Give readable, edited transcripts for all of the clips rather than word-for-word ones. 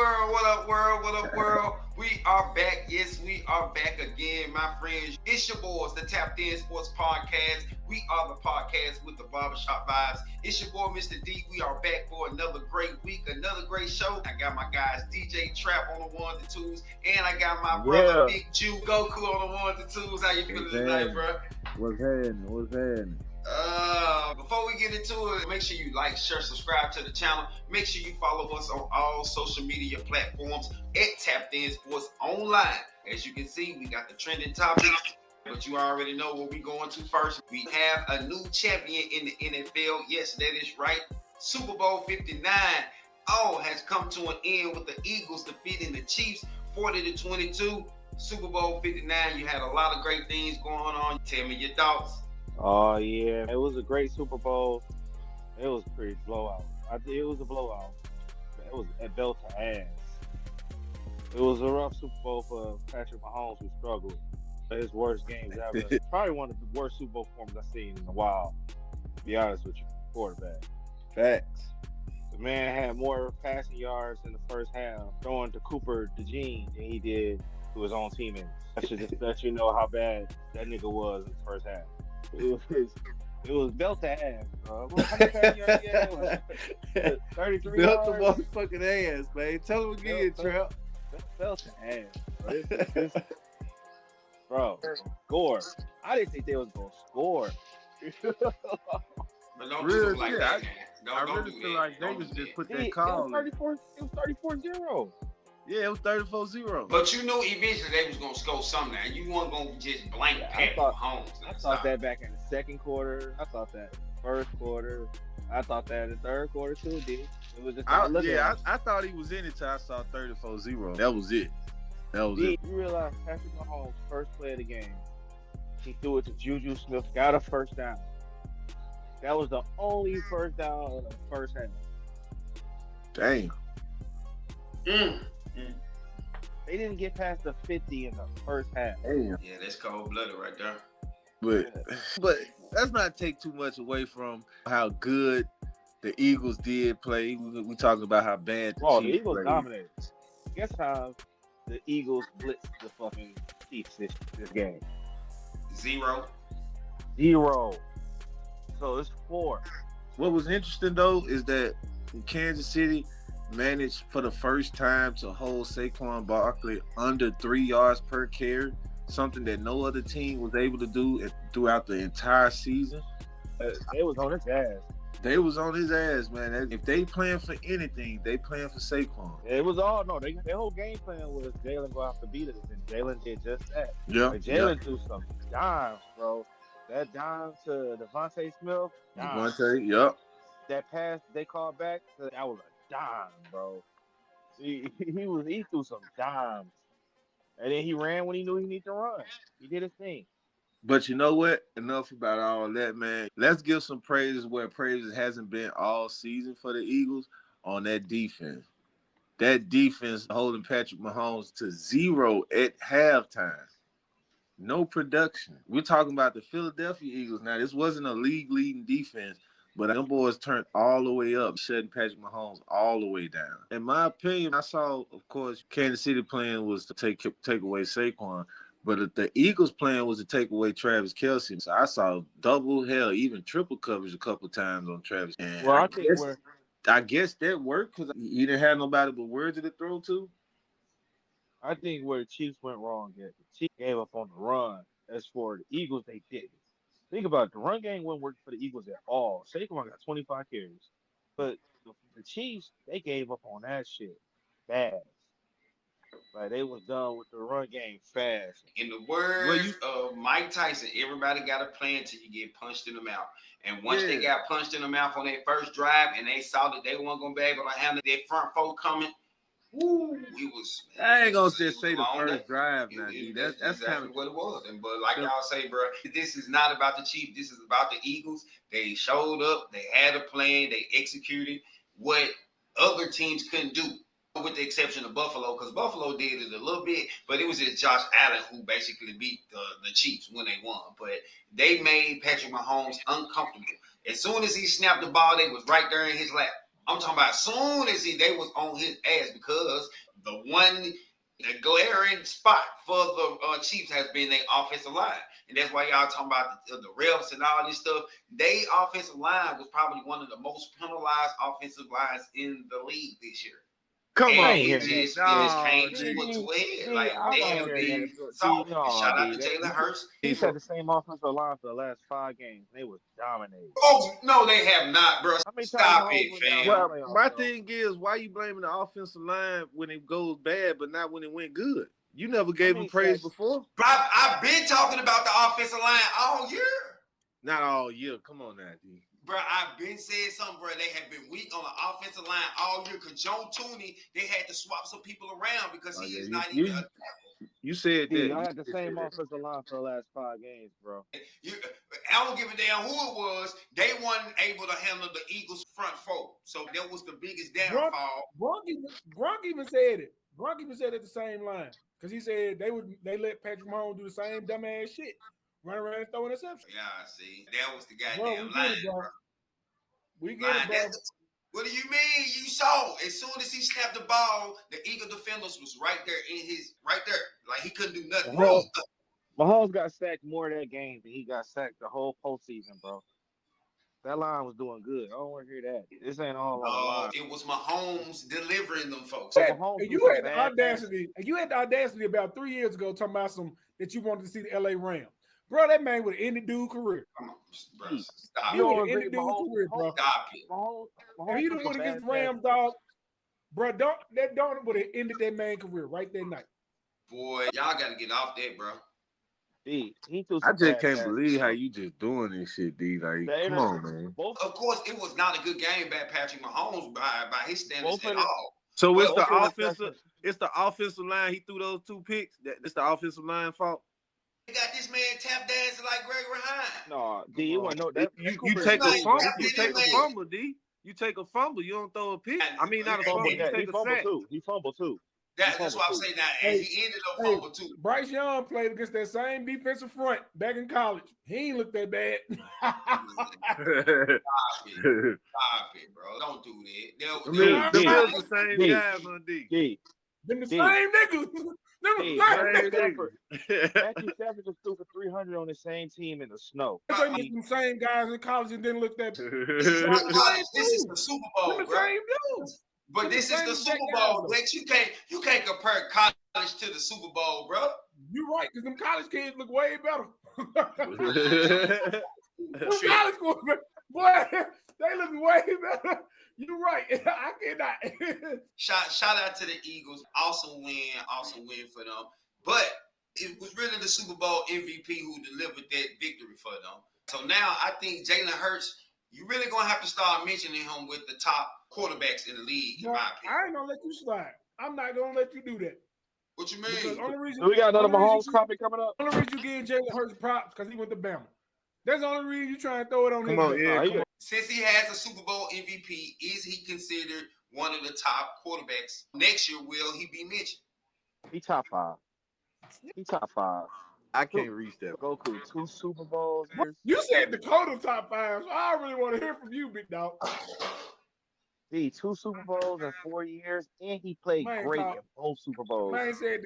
world? What up, world? What up, world? We are back. Yes, we are back again, my friends. It's your boys, the Tapped In Sports Podcast. We are the podcast with the barbershop vibes. It's your boy, Mr. D. We are back for another great week, another great show. I got my guys, DJ Trap on the ones and twos, and I got my brother, Big Jew Goku on the ones and twos. How you feeling tonight, bro? What's happening? Before we get into it, make sure you like, share, subscribe to the channel. Make sure you follow us on all social media platforms at Tapped In Sports Online. As you can see, we got the trending topics, but you already know what we're going to first. We have a new champion in the NFL. Yes, that is right. Super Bowl 59 all has come to an end with the Eagles defeating the Chiefs 40-22. Super Bowl 59, you had a lot of great things going on. Tell me your thoughts. Oh, yeah. It was a great Super Bowl. It was pretty blowout. It was a blowout. It was a belt to ass. It was a rough Super Bowl for Patrick Mahomes, who struggled. His worst games ever. Probably one of the worst Super Bowl performances I've seen in a while, to be honest with you, quarterback. Facts. The man had more passing yards in the first half throwing to Cooper DeJean than he did to his own teammates. That should just let you know how bad that nigga was in the first half. It was belt to ass. How many passing yards he had? 33 Belt yards. the motherfucking ass, man. Tell him again, Trap. Belt to ass. Bro, score. I didn't think they was going to score. But don't do it like that, man. I really feel like they was just put that call. It was 34-0. Yeah, it was 34-0. But you knew eventually they was gonna score something. You weren't gonna just blank Patrick Mahomes. I thought that back in the second quarter. I thought that in the first quarter. I thought that in the third quarter too, D. It was just I thought he was in it till I saw 34-0. That was it. You realize Patrick Mahomes' first play of the game, he threw it to Juju Smith, got a first down. That was the only first down in the first half. Damn. They didn't get past the 50 in the first half. Damn. Yeah, that's cold-blooded right there. But let's not take too much away from how good the Eagles did play. We talking about how bad the Chiefs Eagles played. dominated. Guess how the Eagles blitzed the fucking Chiefs this game? 0. So it's 4. What was interesting though is that Kansas City managed for the first time to hold Saquon Barkley under 3 yards per carry, something that no other team was able to do throughout the entire season. They was on his ass. They was on his ass, man. If they playing for anything, they playing for Saquon. It was their whole game plan was Jalen go have to beat us, and Jalen did just that. Yeah. Like Jalen threw some dimes, bro. That dime to Devontae Smith. Devontae, yep. That pass they called back, that was a dime, bro. He threw some dimes. And then he ran when he knew he needed to run. He did his thing. But you know what? Enough about all that, man. Let's give some praises where praises hasn't been all season for the Eagles on that defense. That defense holding Patrick Mahomes to 0 at halftime. No production. We're talking about the Philadelphia Eagles. Now, this wasn't a league-leading defense, but them boys turned all the way up, shutting Patrick Mahomes all the way down. In my opinion, I saw, of course, Kansas City plan was to take away Saquon, but the Eagles' plan was to take away Travis Kelce. So I saw double, hell, even triple coverage a couple times on Travis. And I guess that worked because he didn't have nobody but words to throw to. I think where the Chiefs went wrong is the Chiefs gave up on the run. As for the Eagles, they didn't. Think about it. The run game wouldn't work for the Eagles at all. Saquon got 25 carries. But the Chiefs, they gave up on that shit fast. Like, they was done with the run game fast. In the words of Mike Tyson, everybody got a plan until you get punched in the mouth. And once they got punched in the mouth on their first drive and they saw that they weren't going to be able to handle their front four coming, I ain't gonna just say the first drive now, dude. That's exactly kind of what it was. But like y'all say, bro, this is not about the Chiefs. This is about the Eagles. They showed up. They had a plan. They executed what other teams couldn't do, with the exception of Buffalo, because Buffalo did it a little bit, but it was just Josh Allen who basically beat the Chiefs when they won. But they made Patrick Mahomes uncomfortable. As soon as he snapped the ball, they was right there in his lap. I'm talking about as soon as they was on his ass because the glaring spot for the Chiefs has been their offensive line. And that's why y'all talking about the refs and all this stuff. They offensive line was probably one of the most penalized offensive lines in the league this year. Come And I on, ain't it hearing that. just, it just came no, to D. a head. D, Like I'm they not have hearing been that. Bro. D, soft. no, Shout out D. to Jalen Hurts. He's had the same offensive line for the last 5 games. They was dominating. Oh no, they have not, bro. How many times Stop Mahomes it, went down in fam. the Well, playoffs, my though? thing is, why you blaming the offensive line when it goes bad, but not when it went good? You never gave him praise before. But I've been talking about the offensive line all year. Not all year. Come on now, D. Bro, I've been saying something, bro. They have been weak on the offensive line all year. Because Joe Tooney, they had to swap some people around because he is not even a tackle. You said D, that. y'all You had the did say same that. offensive line for the last 5 games, bro. I don't give a damn who it was. They weren't able to handle the Eagles' front four. So that was the biggest downfall. Gronk even said it. Gronk even said it the same line. Because he said they let Patrick Mahomes do the same dumbass shit. Run around and throw interceptions. Yeah, see. That was the goddamn Bro, we line, get it, bro. bro. We get it, bro. What do you mean? You saw as soon as he snapped the ball, the Eagle defenders was right there like he couldn't do nothing. Mahomes got sacked more that game than he got sacked the whole postseason, bro. That line was doing good. I don't want to hear that. This ain't all on the line. It was Mahomes delivering them folks. So Mahomes And threw you some had the bad passes. audacity, about 3 years ago talking about that you wanted to see the LA Rams. Bro, that man would have ended dude's career. Come on, bro. Stop You He would don't have agree, ended dude's Mahomes? career, bro. Stop it. Mahomes If he threw done some went bad against the Rams, passes. dog, bro, that don't would have ended that man's career right that night. Boy, y'all got to get off that, bro. D, he threw I some just bad can't passes, believe how bro. you just doing this shit, D. Like, They come on, man. Both, Of course, it was not a good game by Patrick Mahomes by his standards both at of the, all. So But it's the both of the offensive. interceptions. It's the offensive line. He threw those 2 picks. It's the offensive line fault. they got this man tap dancing like Gregory Hines. No, D, it wasn't no that You Cooper is take a cool, but fumble. he You keeps take getting a hit. fumble, D. You take a fumble. You don't throw a pick. I mean, not a fumble. You take He a fumbled sack. too. He fumbled too. That's what I'm saying now. And he ended up fumble too. Bryce Young played against that same defensive front back in college. He ain't looked that bad. Stop it, bro. Don't do that. Them is the same guys, huh, D? Them the same niggas. Matthew Stafford just threw for 300 on the same team in the snow. Them same guys in college and didn't look that. This is the Super Bowl, the bro. same dudes. But this is the Super Bowl, Lex. You can't compare college to the Super Bowl, bro. You're right, because them college kids look way better. College quarterback, boy, they look way better. You're right. I cannot. Shout out to the Eagles. Awesome win for them. But it was really the Super Bowl MVP who delivered that victory for them. So now I think Jalen Hurts, you really gonna have to start mentioning him with the top quarterbacks in the league, in my opinion. I ain't gonna let you slide. I'm not gonna let you do that. What you mean? So we got another Mahomes copy coming up. The only reason you give Jalen Hurts props because he went to Bama. That's the only reason you try and throw it on him. Come on. Since he has a Super Bowl MVP, is he considered one of the top quarterbacks next year? Will he be mentioned? He top 5. I can't reach that. Goku, 2 Super Bowls. You said Dakota top 5, so I really want to hear from you, big dog. 2 Super Bowls in 4 years, and he played great in both Super Bowls. Man said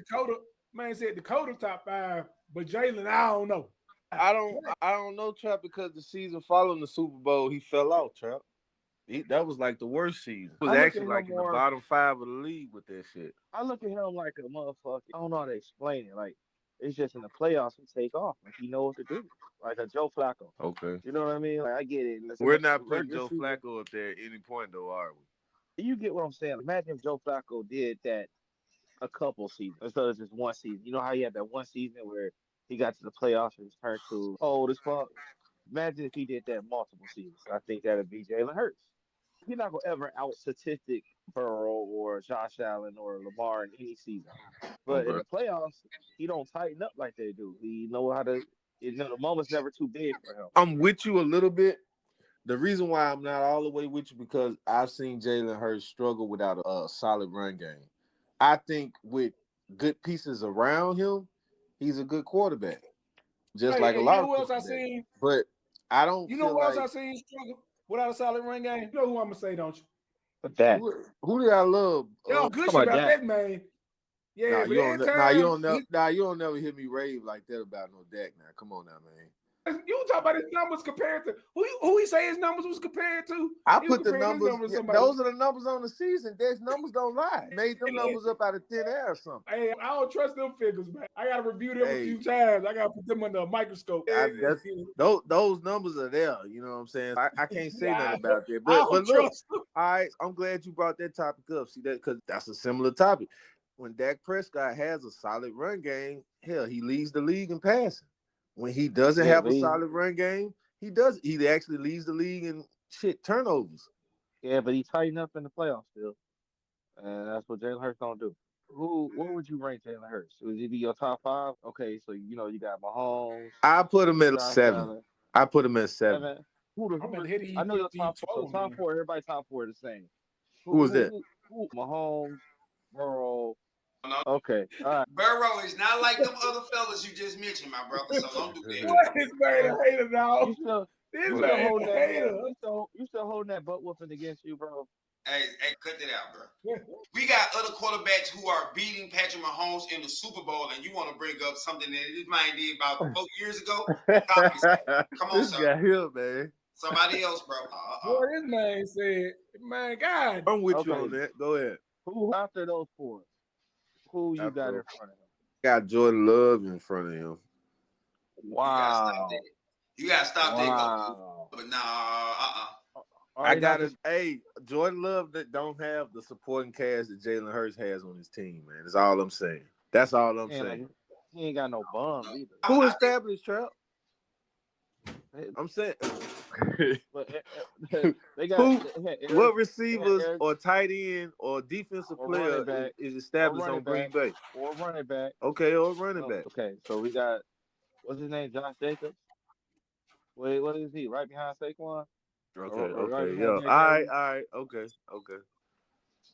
Dakota top 5, but Jalen, I don't know. I don't know, Trap, because the season following the Super Bowl, he fell out, Trap. That was like the worst season. It was actually like in the bottom 5 of the league with that shit. I look at him like a motherfucker. I don't know how to explain it. Like, it's just in the playoffs, he take off. Like, he knows what to do. Like a Joe Flacco. Okay. You know what I mean? Like, I get it. We're not putting Joe Flacco up there at any point, though, are we? You get what I'm saying? Imagine if Joe Flacco did that a couple seasons instead of just one season. You know how he had that one season where he got to the playoffs and turned to old as fuck? Imagine if he did that multiple seasons. I think that would be Jalen Hurts. He's not going to ever out-statistic Burrow or Josh Allen or Lamar in any season. But in the playoffs, he don't tighten up like they do. He know how to – the moment's never too big for him. I'm with you a little bit. The reason why I'm not all the way with you because I've seen Jalen Hurts struggle without a solid run game. I think with good pieces around him, he's a good quarterback. Just like a lot of who else I seen? But I don't. You know who else I seen struggle without a solid run game? You know who I'm gonna say, don't you? That. Who did I love? Y'all good Come shit on, about Dak. that man. Yeah, Nah, but you don't. every Nah, you time don't. You don't never hear me rave like that about no Dak. Now, come on, now, man. you talk about his numbers compared to who he say his numbers was compared to. I He was put the comparing his numbers. numbers to Yeah, somebody. those are the numbers on the season. There's numbers don't lie. Made them numbers up out of thin air or something. Hey, I don't trust them figures, man. I gotta review them a Hey. few times. I gotta put them under a microscope. Those numbers are there. You know what I'm saying? I can't say Yeah, nothing about that. I But don't look, trust them. all right, I'm glad you brought that topic up. See that because that's a similar topic. When Dak Prescott has a solid run game, hell, he leads the league in passing. When he doesn't have a solid run game, he actually leads the league in turnovers. Yeah, but he tightened up in the playoffs still, and that's what Jalen Hurts don't do. What would you rank Jalen Hurts? Would he be your top 5? Okay, so you got Mahomes. I put him at Josh 7. Allen, I put him at 7. 7. Who I'm the, hitting I know your top. So 12. top 4, everybody top 4 the same. Who was that? Who? Mahomes, Burrow. No. Okay, all right. Burrow is not like them other fellas you just mentioned, my brother. So don't do that. What is man a hater now? You still holding that? You still holding that butt whooping against you, bro? Hey, cut that out, bro. We got other quarterbacks who are beating Patrick Mahomes in the Super Bowl, and you want to bring up something that his man did about 4 years ago? Come on, this sir. guy here, man. Somebody else, bro. What this man said, man, God. I'm with you on that. Go ahead. Who after those 4? Who you got in front of him? Got Jordan Love in front of him. Wow. You gotta stop that. Wow. But nah, I got to. Hey, Jordan Love that don't have the supporting cast that Jalen Hurts has on his team, man. That's all I'm saying. That's all I'm saying. He ain't got no bums either. Who established Trap? I'm saying. They got what receivers or tight end or defensive player is established on Green Bay? Or running back. Okay, or running back. Okay, so we got, what's his name? Josh Jacobs? Wait, what is he? Right behind Saquon? Okay, yeah. All right. Okay.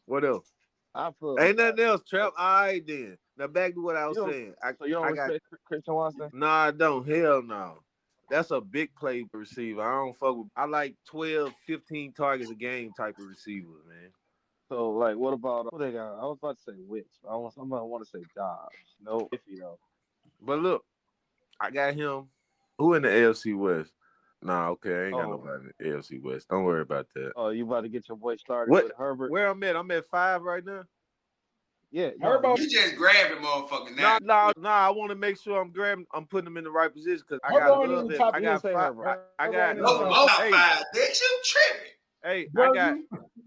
What else? Ain't nothing else, Trap. All right, then. Now back to what I was saying. So you don't respect Christian Watson? Nah, I don't. Hell no. That's a big play receiver. I don't fuck with. I like 12, 15 targets a game type of receivers, man. So, like, what about who they got? I was about to say Wicks. I want to say Dobbs. No, if you know. But look, I got him. Who in the AFC West? Nah, okay, I ain't got nobody in the AFC West. Don't worry about that. Oh, you about to get your boy started with Herbert? Where I'm at? I'm at 5 right now. Yeah, Herbert. You just grabbing motherfucking now. Nah. I want to make sure I'm putting him in the right position because I got love it. I got 5. I got no, 5. Bitch, you tripping? Hey,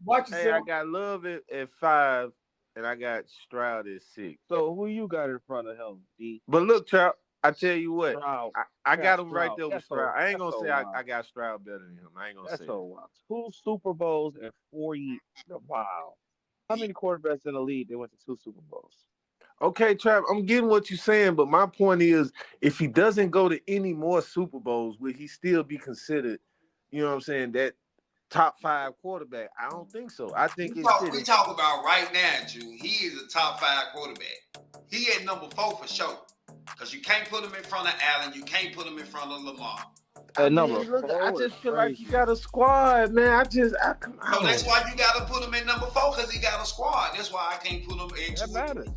watch yourself. I got Love at 5, and I got Stroud at 6. So who you got in front of him, D? But look, Trap, I tell you what, I got him right there with Stroud. I ain't gonna say I got Stroud better than him. I ain't gonna say so wild. 2 Super Bowls in 4 years. Wow. How many quarterbacks in the league that went to 2 Super Bowls? Okay, Trap, I'm getting what you're saying, but my point is, if he doesn't go to any more Super Bowls, will he still be considered, you know what I'm saying, that top 5 quarterback? I don't think so. I think we talk about right now, Drew. He is a top 5 quarterback. He at number 4 for sure. Because you can't put him in front of Allen. You can't put him in front of Lamar. I just feel like he got a squad, man. So that's why you got to put him in number 4 because he got a squad. That's why I can't put him in 2 or 3.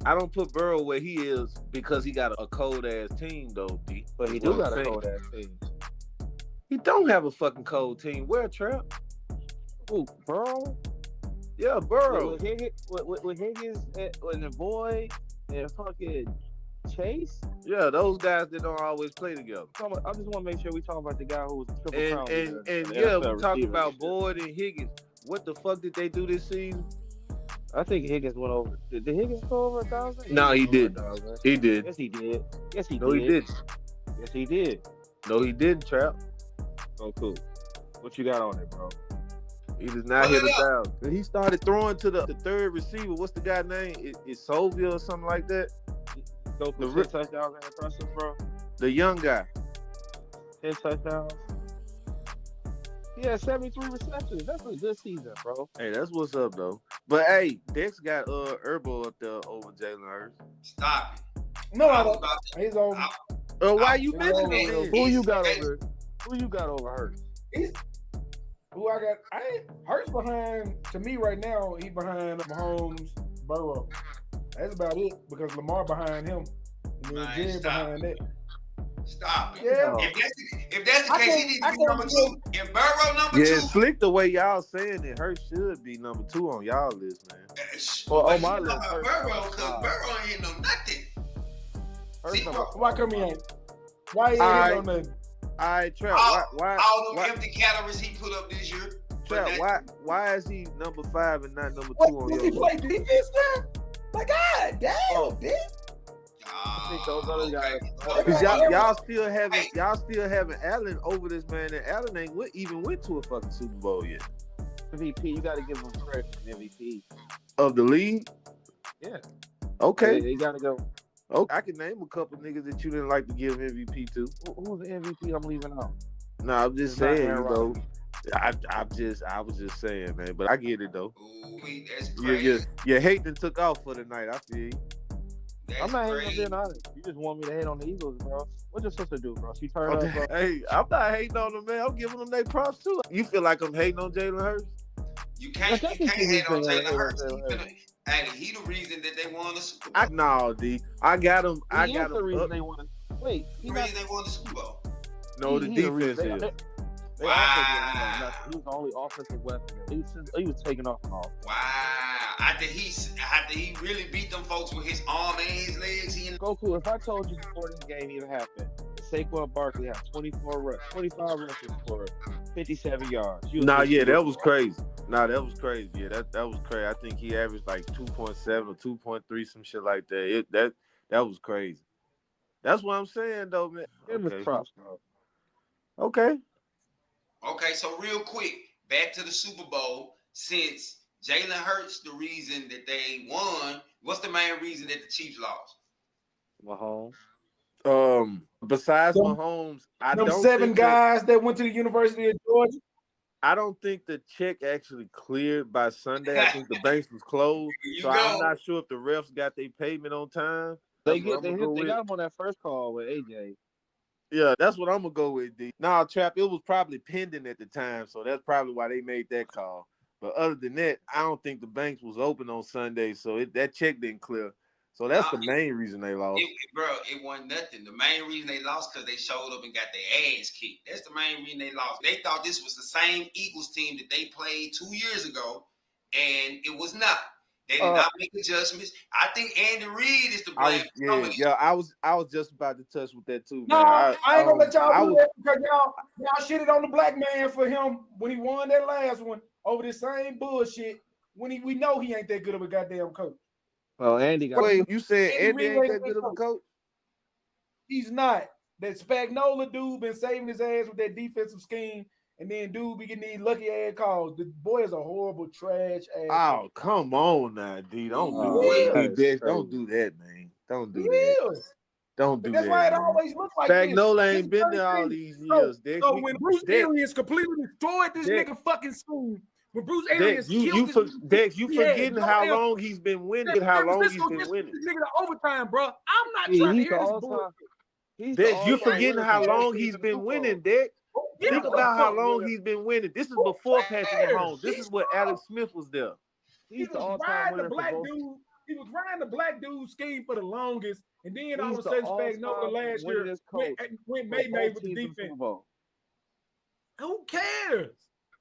I don't put Burrow where he is because he got a cold-ass team, though, D. But he do got a cold-ass team. He don't have a fucking cold team. Where, Trap? Who, Burrow? Yeah, Burrow. With Higgins and the boy and fucking Chase? Yeah, those guys that don't always play together. I just want to make sure we talk about the guy who was a triple crown. And we talk about Boyd and Higgins. What the fuck did they do this season? I think Higgins went over. Did Higgins go over 1,000? No, he didn't. He did. Yes, he did. No, he didn't. Yes, he did. No, he didn't, Trap. Oh, cool. What you got on it, bro? He does not hit 1,000. He started throwing to the third receiver. What's the guy's name? Is Sovia or something like that? Go for 10 touchdowns and impressive, bro. The young guy. 10 touchdowns. Yeah, 73 receptions. That's a good season, bro. Hey, that's what's up, though. But hey, Dex got Herbo up there over Jalen Hurts. Stop it. No, I don't. He's over. Why you mentioning him? Who you got over? Who you got over Hurts? Who I got? Hurts behind. To me, right now, he behind Mahomes, Burrow. That's about it because Lamar behind him, and then Man, Jerry stop behind it. that. Stop it. Yeah, If that's the case, he needs to be number two. And Burrow number Yeah, two. slick the way y'all saying it. Hurts should be number 2 on y'all list, man. Well, But on my you know list, Hurts Burrow, number because 5. Burrow ain't no nothing. Hurts See, number why come he ain't? Why he ain't Alright. on the? All right, Trap. All them Why, empty calories he put up this year. Trap, why is he number 5 and not number 2 What on does your he play list? defense now? Like, God damn, Oh. dude. I think those other guys. Cause y'all still having Allen over this man, and Allen ain't even went to a fucking Super Bowl yet. MVP, you got to give him credit for MVP. Of the league? Yeah. Okay. They got to go. Okay. I can name a couple niggas that you didn't like to give MVP to. Who's the MVP I'm leaving out? No, I'm just It's not saying, Aaron you know. Rodgers. I was just saying, man. But I get it though. Ooh, that's crazy. Your hate done took off for the night. I feel you. That's I'm not crazy. hating on being honest. You just want me to hate on the Eagles, bro. What's your sister do, bro? She turned up, bro. Hey, I'm not hating on them, man. I'm giving them their props too. You feel like I'm hating on Jalen Hurts? You can't hate on Jalen Hurts. Hey, he the reason that they won the Super Bowl. No, D. I got him. I got him. The reason they won. Wait, The reason they won the Super Bowl. No, the defense is. Wow. He was the only offensive weapon. He was taking off and off. Wow. After he really beat them folks with his arm and his legs, Goku, if I told you before this game even happened, Saquon Barkley had 25 rushes for 57 yards. That was crazy. That was crazy. Yeah, that was crazy. I think he averaged like 2.7 or 2.3, some shit like that. That was crazy. That's what I'm saying, though, man. Give him his props, bro. Okay. Okay, so real quick, back to the Super Bowl. Since Jalen Hurts the reason that they won, what's the main reason that the Chiefs lost? Mahomes. Besides Mahomes, I don't seven think guys that went to the University of Georgia. I don't think the check actually cleared by Sunday. I think the banks was closed. I'm not sure if the refs got their payment on time. They got him on that first call with AJ. Yeah, that's what I'm gonna go with, D. Nah, Trap, it was probably pending at the time, so that's probably why they made that call. But other than that, I don't think the banks was open on Sunday, so that check didn't clear. So that's the main reason they lost. It wasn't nothing. The main reason they lost because they showed up and got their ass kicked. That's the main reason they lost. They thought this was the same Eagles team that they played 2 years ago, and it was not. They did not make adjustments. I think Andy Reid is to blame. I was just about to touch with that too, man. No, I ain't gonna let y'all do that because y'all shitted on the black man for him when he won that last one over this same bullshit. When we know he ain't that good of a goddamn coach. Well, Andy got. Wait, you said Andy ain't that good of a coach? He's not. That Spagnola dude been saving his ass with that defensive scheme, and then dude be getting these lucky ass calls. The boy is a horrible trash ass. Oh, come on now, D. Don't do that. Don't do that, man. Don't do that. Don't do that. That's why it always looks like Spagnola ain't been there all these years. So when Bruce Arians completely destroyed this nigga fucking school, when Bruce Arians you forgetting how long he's been winning. How long he's been winning. This nigga to overtime, bro. I'm not trying to hear this bullshit. Dex, you forgetting how long he's been winning, Dex. Think about how long he's been winning. This is before Patrick Mahomes. This is where Alex Smith was there. He was riding the black dude. He was riding the black dude scheme for the longest, and then all of a sudden, Spagnola last year went May with the defense. Who cares?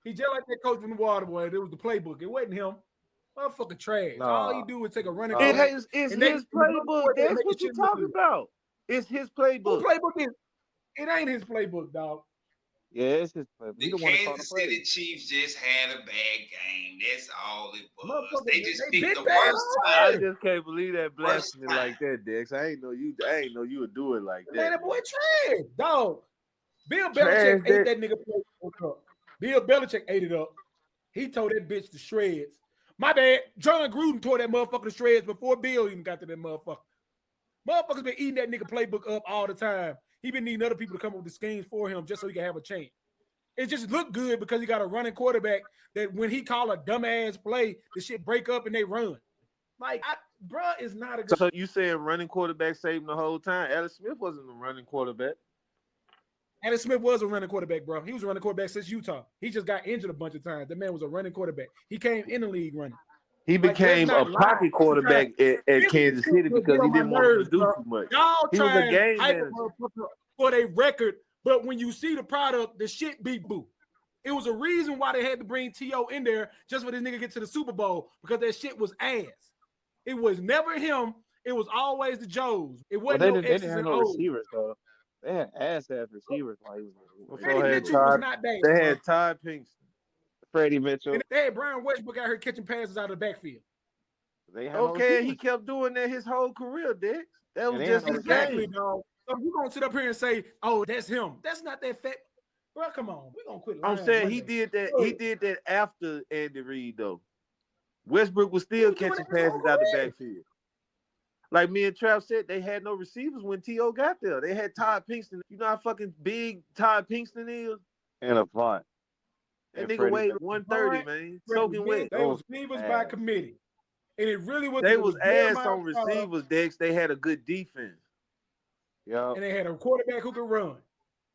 He just like that coach from the water boy. It was the playbook. It wasn't him. Motherfucker trash. All he do is take a running. It's his playbook. That's what you talking about. It's his playbook. Who playbook is? It ain't his playbook, dog. Yeah, it's his playbook. The Kansas City Chiefs just had a bad game. That's all it was. They just picked the worst time. I just can't believe that blasphemy like that, Dex. I ain't know you would do it like that. Man, that boy trash, dog. Bill Belichick ate that nigga playbook up. Bill Belichick ate it up. He tore that bitch to shreds. My bad. John Gruden tore that motherfucker to shreds before Bill even got to that motherfucker. Motherfuckers been eating that nigga playbook up all the time. He been needing other people to come up with the schemes for him just so he can have a chance. It just looked good because he got a running quarterback that when he call a dumbass play, the shit break up and they run. Like, bruh is not a good. So you saying running quarterback saved him the whole time? Alex Smith wasn't a running quarterback. Alex Smith was a running quarterback, bro. He was a running quarterback since Utah. He just got injured a bunch of times. The man was a running quarterback. He came in the league running. He became a pocket quarterback at Kansas City because he didn't want to do too much. Y'all He was a game manager for their record, but when you see the product, the shit be boo. It was a reason why they had to bring T.O. in there just for this nigga to get to the Super Bowl because that shit was ass. It was never him. It was always the Joes. It wasn't they didn't have no receivers though. They had ass receivers while he was. Freddie Mitchell was not bad. They had Todd Pinkston, Freddie Mitchell. And they had Brian Westbrook out here catching passes out of the backfield. He kept doing that his whole career, Dick. That was just exactly, dog. So you gonna sit up here and say, "Oh, that's him"? That's not that fat, bro. Come on, we gonna quit. I'm saying he did that. He did that after Andy Reid, though. Westbrook was still catching passes out the backfield. Like me and Trav said, they had no receivers when T.O. got there. They had Todd Pinkston. You know how fucking big Todd Pinkston is? And a font. That nigga weighed 130, man. Soaking wet. They was receivers by committee. And it really was. They was ass on receivers, Dex. They had a good defense. Yeah. And they had a quarterback who could run.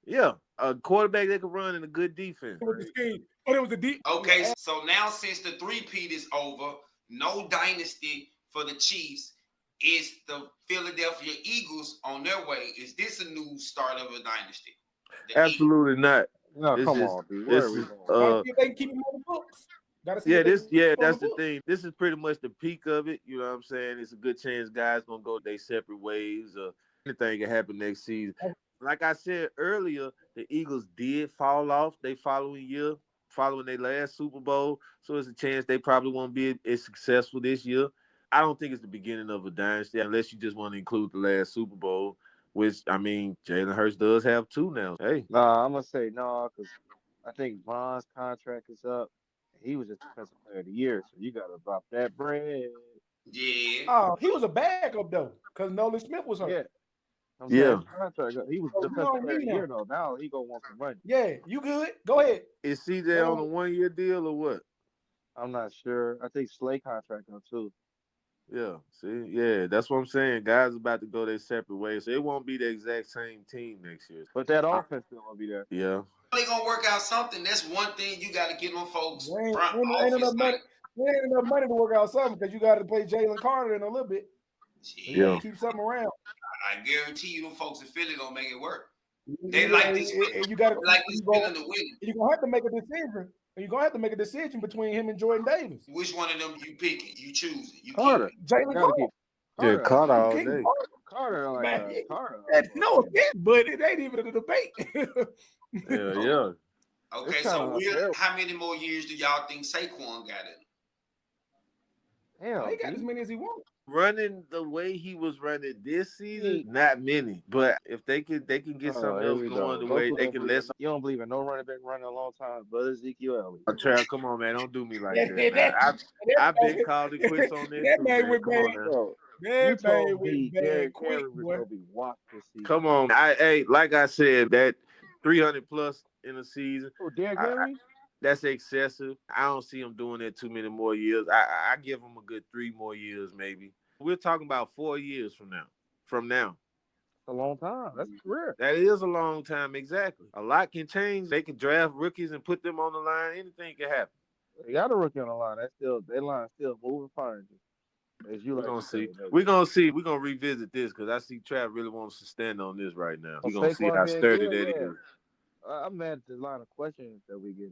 Yeah. A quarterback that could run and a good defense. It was the scheme. But it was the deep. Okay, so now since the three-peat is over, no dynasty for the Chiefs. Is the Philadelphia Eagles on their way? Is this a new start of a dynasty? Absolutely not. No, come on, dude. They keep them on the books. That's the thing. This is pretty much the peak of it. You know what I'm saying? It's a good chance guys gonna go their separate ways. Anything can happen next season. Like I said earlier, the Eagles did fall off their following year, following their last Super Bowl. So it's a chance they probably won't be as successful this year. I don't think it's the beginning of a dynasty unless you just want to include the last Super Bowl, which, I mean, Jalen Hurts does have two now. Hey. Nah, I'm going to say no because I think Von's contract is up. He was just Defensive Player of the Year, so you got to drop that bread. Yeah. Oh, he was a backup, though, because Nolan Smith was hurt. Yeah. He was Defensive Player of the Year, though. Now he going to want some money. Yeah, you good? Go ahead. Is CJ on a one-year deal or what? I'm not sure. I think Slay contract up, too. Yeah, see, yeah, that's what I'm saying. Guys about to go their separate ways, so it won't be the exact same team next year. But that offense still gonna be there. Yeah, they gonna work out something. That's one thing you got to get them folks. Ain't enough money to work out something because you got to play Jalen Carter in a little bit. Yeah, keep something around. I guarantee you, them folks in Philly gonna make it work. They like this. You got to like this feeling to win. You're gonna have to make a decision. You're gonna have to make a decision between him and Jordan Davis. Which one of them you picking? You choosing? You Carter. Jalen Carter. Yeah, Carter all day. Carter. No offense, but it ain't even a debate. Yeah. Okay, so how many more years do y'all think Saquon got in? Hell, he got as many as he wants. Running the way he was running this season, not many. But if they can get something else going the way they can let. You don't believe in no running back running a long time, but Ezekiel Elliott. Come on, man, don't do me like that. I've been called it quits on this. That man with man. You told me Derrick Henry was gonna be walked this season. Come on, like I said, that 300 plus in a season. Oh, Derrick Henry. That's excessive. I don't see him doing that too many more years. I give him a good 3 more years, maybe. We're talking about 4 years from now. That's a long time. That's a career. That is a long time, exactly. A lot can change. They can draft rookies and put them on the line. Anything can happen. They got a rookie on the line. That line's still moving fine. We're gonna see. We're gonna see. We're gonna revisit this because I see Trav really wants to stand on this right now. We're gonna see how sturdy that is. I'm mad at the line of questions that we get.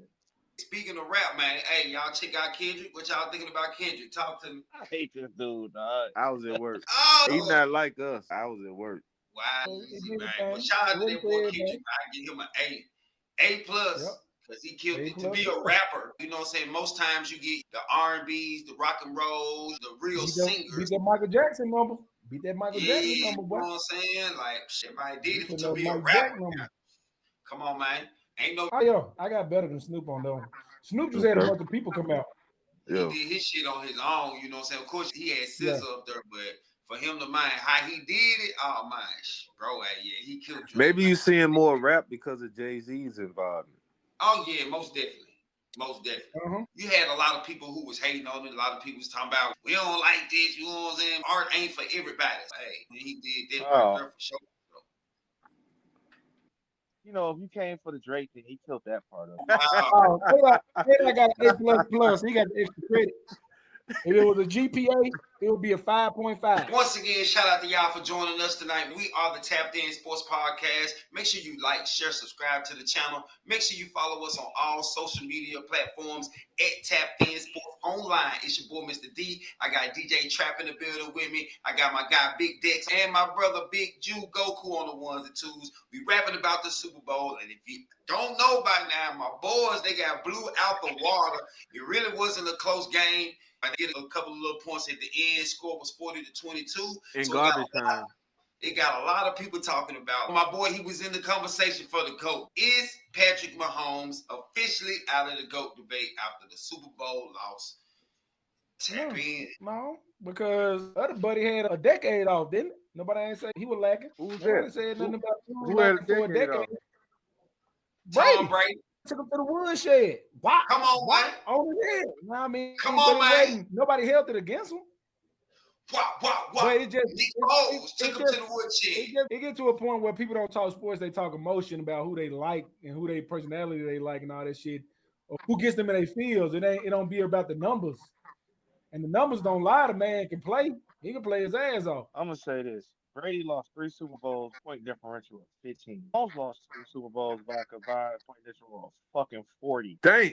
Speaking of rap, man, hey, y'all check out Kendrick. What y'all thinking about Kendrick? Talk to me. I hate this dude, dog. I was at work. He's not like us. I was at work. Wow, easy, man. But shout out to that boy Kendrick. I give him an A plus. Because he killed it to be a rapper. You know what I'm saying? Most times you get the R&B's, the rock and rolls, the real singers. Beat that Michael Jackson number. Boy. You know what I'm saying? Like, everybody did it to be a rapper. Come on, man. Ain't no. I got better than Snoop on though. Snoop just had a bunch of people come out. He did his shit on his own. You know what I'm saying? Of course, he had SZA up there, but for him to mind how he did it, oh man, bro, he killed you. Maybe you seeing more rap because of Jay-Z's involvement. Oh yeah, most definitely. You had a lot of people who was hating on it. A lot of people was talking about we don't like this. You know what I'm saying? Art ain't for everybody. Hey, he did that right there for sure. if you came for the Drake thing, he killed that part of it. Wow. Oh, I got an A++. He got the extra credit. If it was a GPA, it would be a 5.5. Once again, shout out to y'all for joining us tonight. We are the Tapped In Sports Podcast. Make sure you like, share, subscribe to the channel. Make sure you follow us on all social media platforms at Tapped In Sports Online. It's your boy, Mr. D. I got DJ Trap in the building with me. I got my guy, Big Dex, and my brother, Big Jew Goku on the ones and twos. We rapping about the Super Bowl, and if you don't know by now, my boys, they got blew out the water. It really wasn't a close game. I did a couple of little points at the end. Score was 40-22. In garbage time. It got a lot of people talking about. My boy, he was in the conversation for the GOAT. Is Patrick Mahomes officially out of the GOAT debate after the Super Bowl loss? Tap in. No, because other buddy had a decade off, didn't it? Nobody ain't say he was lacking. Who was Nobody that? said nothing about Who had a for a decade decade. off? Tom Brady. Took him to the woodshed. Wow. Come on, man. On his head. You know what I mean? Come on, man. Waiting. Nobody held it against him. Wow. But it just Nick Foles took him to the woodshed. It get to a point where people don't talk sports, they talk emotion about who they like and who their personality they like and all that shit. Or who gets them in their fields. It don't be about the numbers. And the numbers don't lie. The man can play. He can play his ass off. I'm gonna say this: Brady lost 3 Super Bowls, point differential of 15. Mahomes lost 2 Super Bowls by a combined point differential of fucking 40. Damn.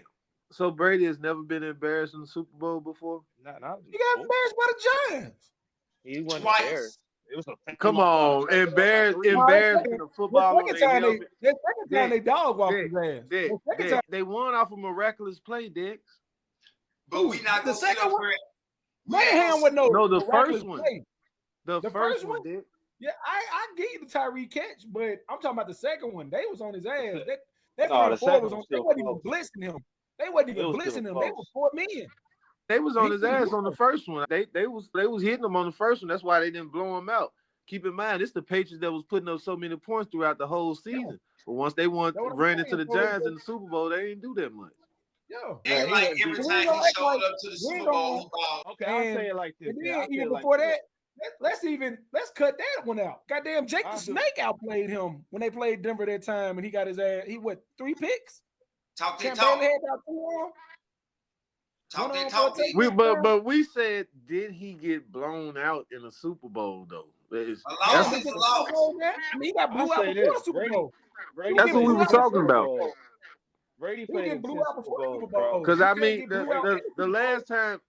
So Brady has never been embarrassed in the Super Bowl before? Not He got embarrassed by the Giants. He wasn't Twice. embarrassed. It was a Come on, embarrassed in a football. The second time they dog walked his ass. They won off a miraculous play, Dix. But we not The going to sit second up one? here. Mayhem with no the miraculous first one. play. The The first first one, one? Dix. Yeah, I get you the Tyree catch, but I'm talking about the second one. They was on his ass. That No, the front four second was one on. They still wasn't even close. blitzing him. They wasn't It even was blitzing still him. They were close. 4 men. They was on He his ass couldn't on the do first one. They was hitting him on the first one. That's why they didn't blow him out. Keep in mind, it's the Patriots that was putting up so many points throughout the whole season. But once they ran That's what I'm into the saying. Giants in the Super Bowl, they didn't do that much. Yo. Yeah, Ain't he like wasn't every beat. time We he gonna act showed like- up to the we Super gonna- Bowl, he balled. Okay, I'll say it like this. And I'll then say even it like before this. that, let's cut that one out. Goddamn, Jake the I'll do- Snake outplayed him when they played Denver that time, and he got his ass. He 3 picks? Talk that Champ talk. Bailey had about 2 on. Talk One that on talk. 14. D. But we said, did he get blown out in the Super Bowl though? That's A loss is a loss. I mean, he got blew I'll out say before this. the Super Brady- Bowl. Brady That's what played we in were 10 talking Super about. Bowls. Brady He played getting in blew 10 out Super before the Bowls, Super bro. Bowl. Because You I can't mean, get blew out.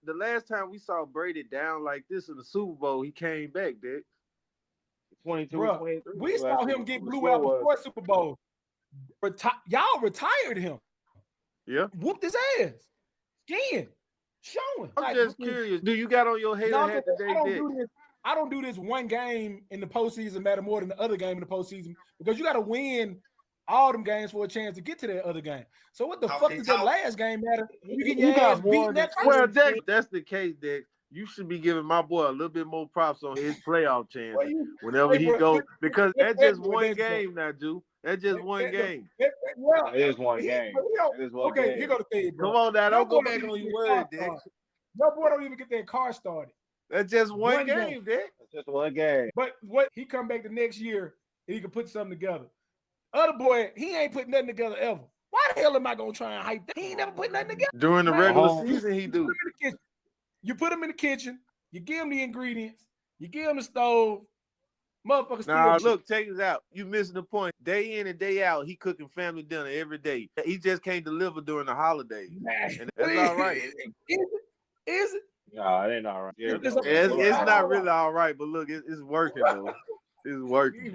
the last time we saw Brady down like this in the Super Bowl, he came back, Dick. 22, Bruh, 23. we saw That's him what get the blew score out was. before Super Bowl. Y'all retired him. Yeah. Whooped his ass. Skin. Showing. I'm just curious. Do you got on your hater No, hat today, Dick? I don't do this one game in the postseason matter more than the other game in the postseason because you got to win all them games for a chance to get to that other game. So what the fuck does that last game matter? You get your ass beaten that first. Well, that's the case, Dick. You should be giving my boy a little bit more props on his playoff chance whenever he goes, because that's just one game now, Drew. That's just one game. Well, It is one game. It is one Okay, game. here go the thing, bro. Come on now, don't Your go boy back don't on even your get word, that Dick. car started. Your boy don't even get that car started. That's just one One game, game. Dick. It's just one game. But what he come back the next year and he can put something together. Other boy, he ain't put nothing together ever. Why the hell am I gonna try and hype that? He ain't never put nothing together. During the Man, regular Mahomes- season, he do. You put him in the kitchen, you give him the ingredients, you give him the stove, motherfucker still Nah, cheat. look, check this out. You missing the point. Day in and day out, he cooking family dinner every day. He just can't deliver during the holidays. And that's all right. Is it? No, it ain't all right. It's not really all right, but look, it's working though. It's working.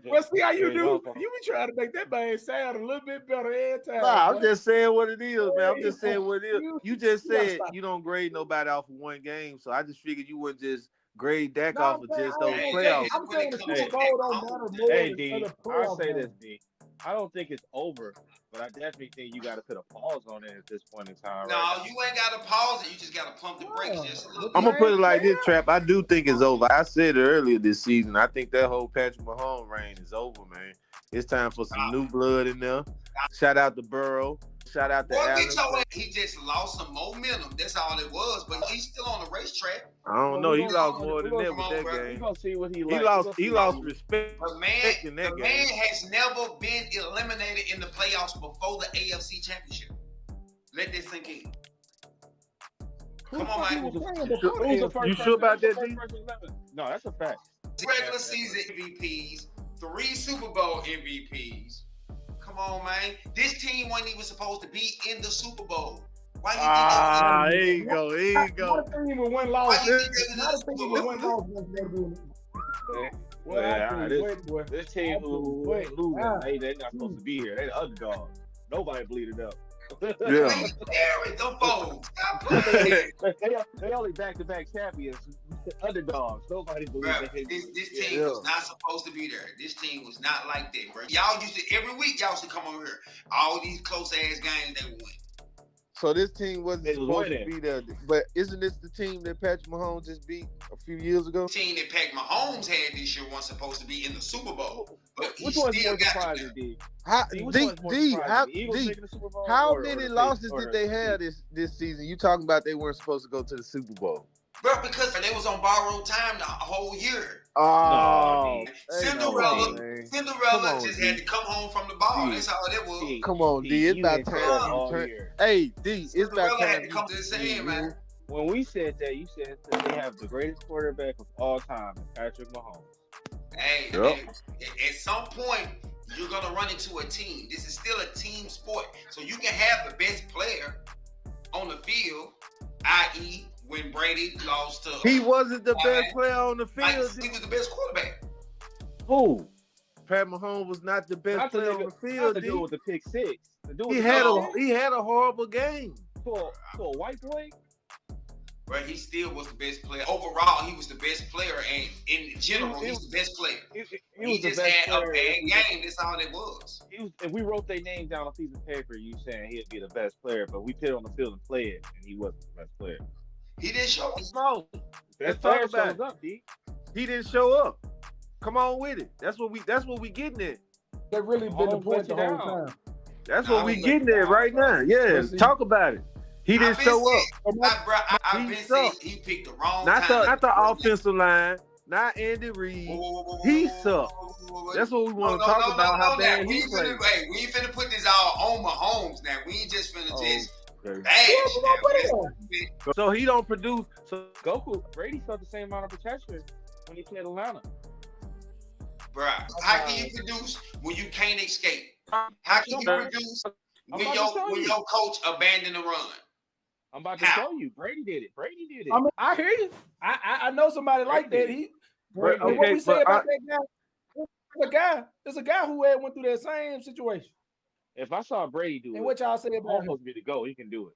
Well, see how you do. You be trying to make that man sound a little bit better every time. Nah, I'm boy. just saying what it is, man. I'm Yeah, just saying what it is. You just gotta said stop. you don't grade nobody off of one game, so I just figured you wouldn't just grade Dak No, off of man, just I those ain't playoffs. I'm saying the Hey, Super Bowl don't matter more Hey, than D, other I'll playoff say this, games. D. I don't think it's over, but I definitely think you got to put a pause on it at this point in time. No, right you ain't got to pause it. You just got to pump the brakes just a little I'm bit. gonna put it like this, Trap. I do think it's over. I said it earlier this season. I think that whole Patrick Mahomes reign is over, man. It's time for some new blood in there. Shout out to Burrow. Shout out to Boy, Allen. he just lost some momentum. That's all it was. But he's still on the racetrack. I don't know. He lost more than that with that We're game. gonna see what he He lost respect The in that game. man has never been eliminated in the playoffs before the AFC Championship. Let this sink in. Come on, man. You sure about that, D? No, that's a fact. Regular season MVPs, 3 Super Bowl MVPs. Come on, man. This team wasn't even supposed to be in the Super Bowl. Why you think that? There you go. There you go. Not a team with one loss. Why you think that Not a was in the team Super with Bowl? one loss. This team who losing, they're not supposed to be here. They're the underdogs. Nobody bleeding up. Yeah. Them folks. Stop playing. They only back-to-back champions. Underdogs. Nobody believes Bro, they this team was not supposed to be there. This team was not like that, bro. Y'all used to every week. Y'all used to come over here. All these close ass games they won. So this team wasn't supposed winning. to be there, but isn't this the team that Patrick Mahomes just beat a few years ago? The team that Patrick Mahomes had this year wasn't supposed to be in the Super Bowl, but he Which one's still more got surprising, to D? How Which one's more surprising? The Eagles making the Super Bowl, how or many the losses or did the they have this season? You talking about they weren't supposed to go to the Super Bowl? Bro, because they was on borrowed time the whole year. Oh, Cinderella just had to come home from the ball. That's all it was. Come on, D. It's about time you turn. Hey, D. It's about Cinderella had time to come to the sand, man. When we said that, you said that they have the greatest quarterback of all time, Patrick Mahomes. Hey, at some point, you're going to run into a team. This is still a team sport. So you can have the best player on the field, i.e., when Brady lost to... He wasn't the best player on the field. He was the best quarterback. Who? Pat Mahomes was not the best player on the field. Not the dude with the pick six. The dude He had a horrible game. For a white boy? But he still was the best player. Overall, he was the best player, and in general, he's the best player. He just had a bad game. That's all it was. If we wrote their name down on a piece of paper, you saying he'd be the best player, but we put it on the field and play it, and he wasn't the best player. He didn't show up. No. Best player shows up, D. He didn't show up. Come on with it. That's what we getting at. They really been the point the whole time. That's what we getting at right now. Yeah, talk about it. He didn't show up. I've been saying he picked the wrong time. Not the offensive line. Not Andy Reid. He sucked. That's what we want to talk about. How bad he played. We ain't finna put this all on Mahomes now. We ain't just finna just bash. So he don't produce. So Brady felt the same amount of protection when he played Atlanta. Bruh, how can you produce when you can't escape? How can you produce when your coach abandoned the run? I'm about to show you. Brady did it. I hear you. I know somebody like that. What we say about that guy? There's a guy who had went through that same situation. If I saw Brady do it, and what y'all say about him? Supposed to be the go. He can do it.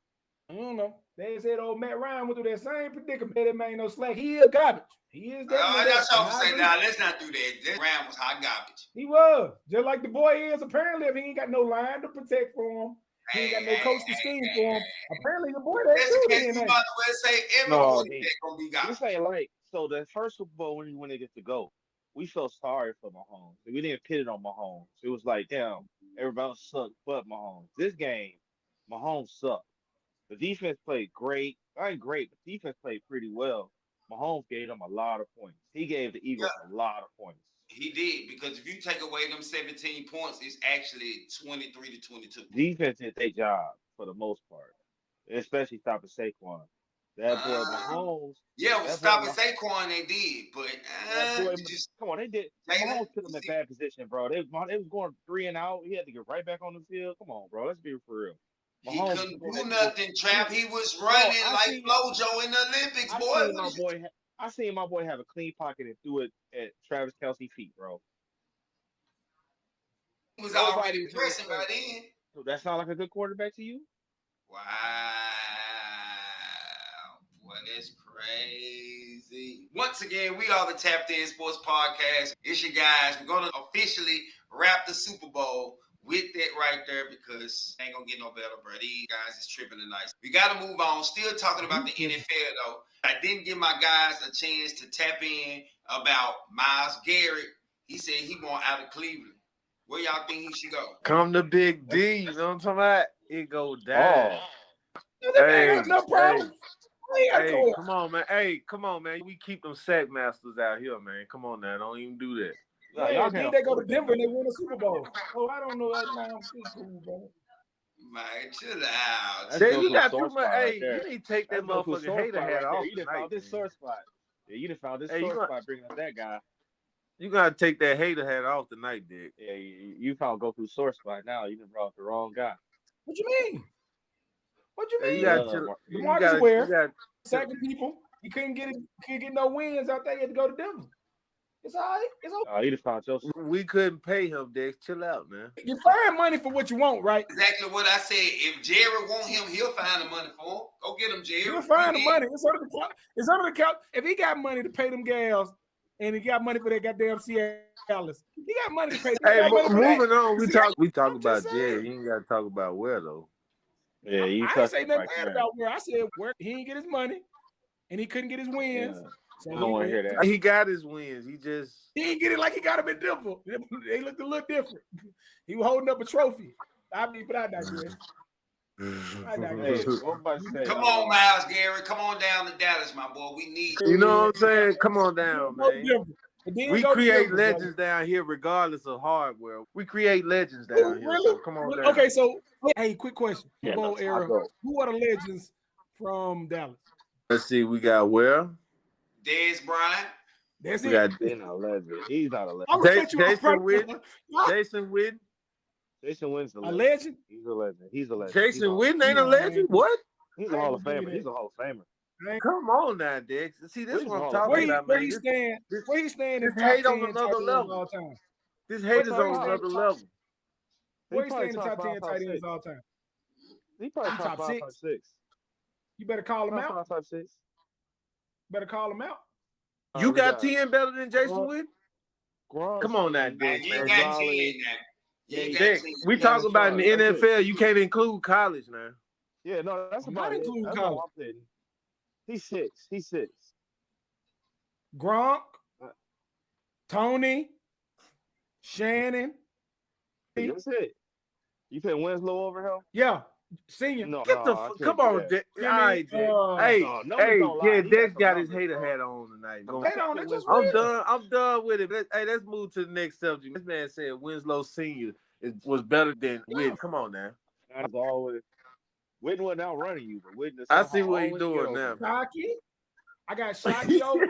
I don't know. They said old Matt Ryan went through that same predicament. That man no slack. He is garbage. He is that. That's all I'm saying. Now let's not do that. That Ryan was hot garbage. He was just like the boy is. Apparently, if he ain't got no line to protect for him, he ain't got no coach to scheme for him. Apparently, the boy that's good. You might as well say everybody gonna be garbage. This ain't like so. The first Super Bowl when they get to go, we felt sorry for Mahomes. We didn't pit it on Mahomes. It was like, damn, everybody else sucked but Mahomes. This game, Mahomes sucked. The defense played great. Not great, but defense played pretty well. Mahomes gave them a lot of points. He gave the Eagles a lot of points. He did, because if you take away them 17 points, it's actually 23-22. Defense did their job for the most part, especially stopping Saquon. That boy Mahomes. Yeah, with stopping Saquon, they did, but come on, they did. Mahomes put them in bad position, bro. They was going 3 and out. He had to get right back on the field. Come on, bro. Let's be for real. Mahomes, he couldn't do nothing, Trap. He was running like Flojo in the Olympics, boy. I seen my boy have a clean pocket and threw it at Travis Kelce's feet, bro. He was already pressing by then. So that sound like a good quarterback to you? Wow. Boy, that's crazy. Once again, we are the Tapped In Sports Podcast. It's your guys. We're going to officially wrap the Super Bowl with that right there, because ain't gonna get no better, bro. These guys is tripping tonight. We got to move on. Still talking about the NFL, though. I didn't give my guys a chance to tap in about Myles Garrett. He said he want out of Cleveland. Where y'all think he should go? Come to Big D. You know what I'm talking about? it go down. That man got no problem. Hey, come on, man. Hey, come on, man. We keep them sack masters out here, man. Come on now. Don't even do that. Yeah, then they go to Denver and they win the Super Bowl. Oh, I don't know that now. It's cool, bro. Man, chill out. Then you got too much. Right, you need to take that motherfucking hater hat off. You done found this sore spot. Yeah, you done found this sore spot bringing up that guy. You gotta take that hater hat off tonight, Dick. Yeah, you found go through sore spot now. You done brought the wrong guy. What you mean? What you mean? You DeMarcus Ware, sacking people. He couldn't get no wins out there. He had to go to Denver. It's all right. It's okay. You just found Joseph. We couldn't pay him, Dick. Chill out, man. You find money for what you want, right? Exactly what I said. If Jerry want him, he'll find the money for him. Go get him, Jerry. He'll find the money. It's under the couch. If he got money to pay them gals, and he got money for that goddamn Cialis, he got money to pay. Moving on. We talk about Jerry. You ain't got to talk about where though. Yeah, I didn't say nothing bad about where. I said where he didn't get his money, and he couldn't get his wins. Yeah. So I don't want to hear that. He got his wins. He didn't get it like he got him in Denver. They looked a little different. He was holding up a trophy. But I digress. Come on, Miles Garrett. Come on down to Dallas, my boy. We need you. You know what I'm saying? Come on down, man. We create legends down here regardless of hardware. We create legends down here. So come on down. Okay, so hey, quick question. Bowl era. Who are the legends from Dallas? Let's see. We got where? Dez Bryant. That's it. He's not a legend. He's not a legend. Jason Witten. Jason Witten's a legend. He's a legend. Jason Witten ain't a legend. What? He's a Hall of Famer. He's a Hall of Famer. Come on now, Dick. See, this is what I'm talking about, man. Where he stand? This hate on another level. This hate is on another level. Where he stand in the top 10 tight ends all time? He probably top 6. You better call him out. Top 6. Better call him out. You got 10 better than Jason Witten? Come on now, Dick. You got 10 now. Dick, we talk about in the NFL. You can't include college now. Yeah, no, that's about it. That's college. He's 6. Gronk, Tony, Shannon. That's it. You put Winslow over him? Yeah. Senior. Come on, Dick. All right, Dick. Dick's got his hater hat on tonight. I'm done with it. Let's move to the next subject. This man said Winslow Senior was better than Witten. Come on now. That's always Witten wasn't outrunning you, but Witten. I see what he's doing now. Shockey. I got Shockey over.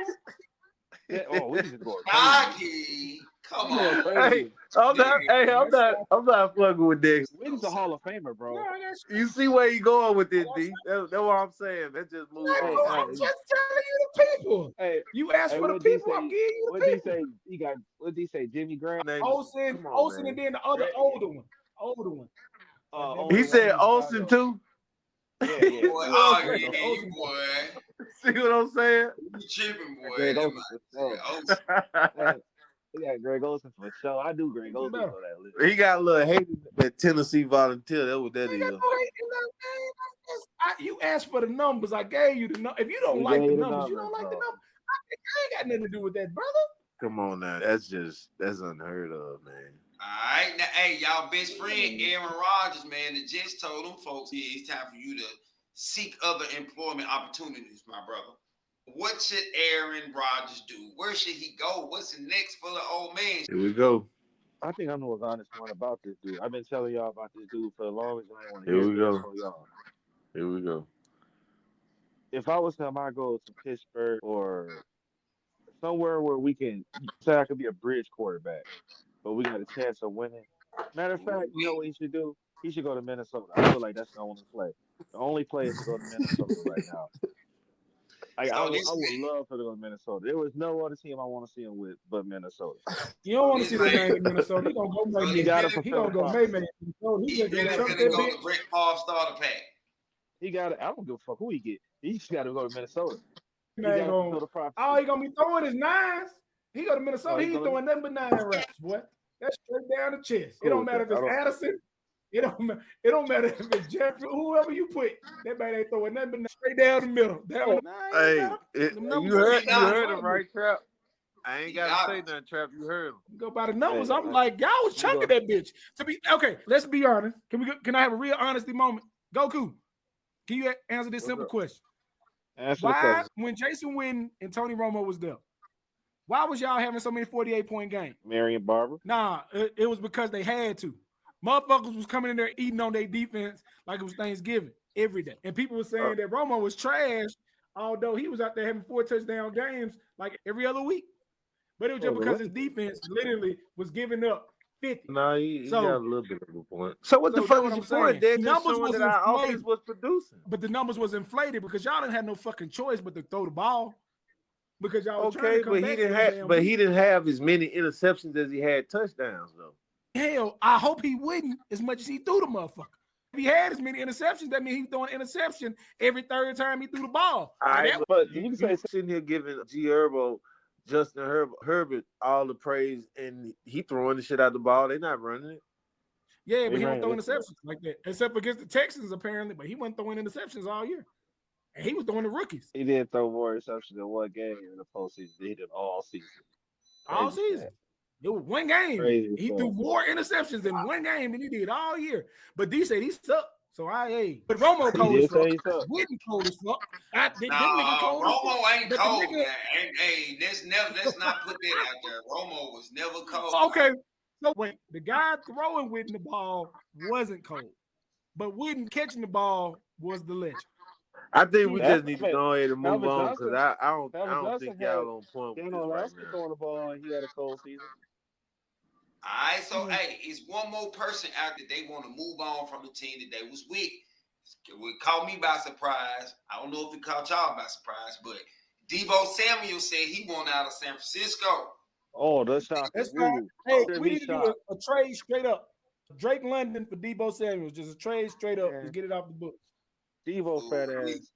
Witten's going Shockey. Come on. I'm not fucking with Dick. Witten's a Hall of Famer, bro. You see where you going with this, D? That's what I'm saying. Let's just move on. I'm just telling you the people. Hey, you asked for the people, I'm giving you the people. What did he say? Jimmy Graham? Olsen, and then the other older one. He said Olsen too? Yeah. Boy, See what I'm saying? You tripping, boy. Greg Olsen. We got Greg Olsen for sure. I do Greg Olsen for that list. He got a little hate at Tennessee Volunteer. That's what that is. You asked for the numbers. I gave you the numbers. If you don't like the numbers, you don't like the numbers. I ain't got nothing to do with that, brother. Come on now. That's unheard of, man. All right. Now, hey, y'all best friend, Aaron Rodgers, man, that just told them folks, it's time for you to seek other employment opportunities, my brother. What should Aaron Rodgers do? Where should he go? What's next for the old man? Here we go. I think I'm the most honest one about this dude. I've been telling y'all about this dude for the longest. I want to Here we go. Here we go. If I was him, I'd go to Pittsburgh or somewhere where we can say I could be a bridge quarterback, but we got a chance of winning. Matter of fact, you know what he should do? He should go to Minnesota. I feel like that's the only play. The only play is to go to Minnesota right now. I would love for to go to Minnesota. There was no other team I want to see him with but Minnesota. You don't want to see the man in Minnesota. He gonna go Mayman. He gonna go Mayman. He's gonna go to Brett Favre starter pack. He got it. I don't give a fuck who he get. He just got to go to Minnesota. All he gonna be throwing is nines. He go to Minnesota. He ain't throwing nothing but 9 reps, boy. That's straight down the chest. It don't matter if it's Addison. It don't matter if it's Jeffrey, whoever you put. That man ain't throwing nothing but straight down the middle. You heard him right, Trap. I ain't He got to got say it. nothing, Trap. You heard him. Go by the numbers. Hey, I'm like, y'all was chunking that bitch. To be okay, let's be honest. Can I have a real honesty moment? Goku, can you answer this simple question? answer the Why, question. when Jason Witten and Tony Romo was there, why was y'all having so many 48-point games? Marion Barber. Nah, it was because they had to. Motherfuckers was coming in there eating on their defense like it was Thanksgiving every day. And people were saying that Romo was trash, although he was out there having 4 touchdown games like every other week. But it was just because his defense literally was giving up 50. No, he got a little bit of a point. So what the So fuck that's is what your I'm point? saying. They're The just numbers showing was that our offense inflated. was producing. But the numbers was inflated because y'all didn't have no fucking choice but to throw the ball. Because y'all was trying to come back he didn't have as many interceptions as he had touchdowns though. Hell, I hope he wouldn't as much as he threw the motherfucker. If he had as many interceptions, that means he's throwing interception every third time he threw the ball. All right, but you sitting here giving G Herbo, Justin Herbert all the praise, and he throwing the shit out the ball. They not running it. Yeah, but he don't throw interceptions like that, except against the Texans apparently. But he wasn't throwing interceptions all year, and he was throwing the rookies. He did throw more interceptions in one game in the postseason. He did all season. All season. It was one game. Crazy he stuff. threw more interceptions in one game than he did all year. But D said he sucked. So but Romo cold as fuck. Witten cold as fuck. Romo ain't cold. Hey, let's not put that out there. Romo was never cold. Okay. So wait, the guy throwing Witten the ball wasn't cold, but Witten catching the ball was the legend. I think we just need to go ahead and move on because I don't think y'all on point with this right now. Throwing the ball, he had a cold season. All right, so hey, it's one more person out there they want to move on from the team that they was with. It caught me by surprise. I don't know if it caught y'all by surprise, but Deebo Samuel said he want out of San Francisco. Oh, that's shocking. That's fine. Hey, we need to do a trade straight up. Drake London for Deebo Samuel. Just a trade straight up. Just get it off the books. Deebo fat ass.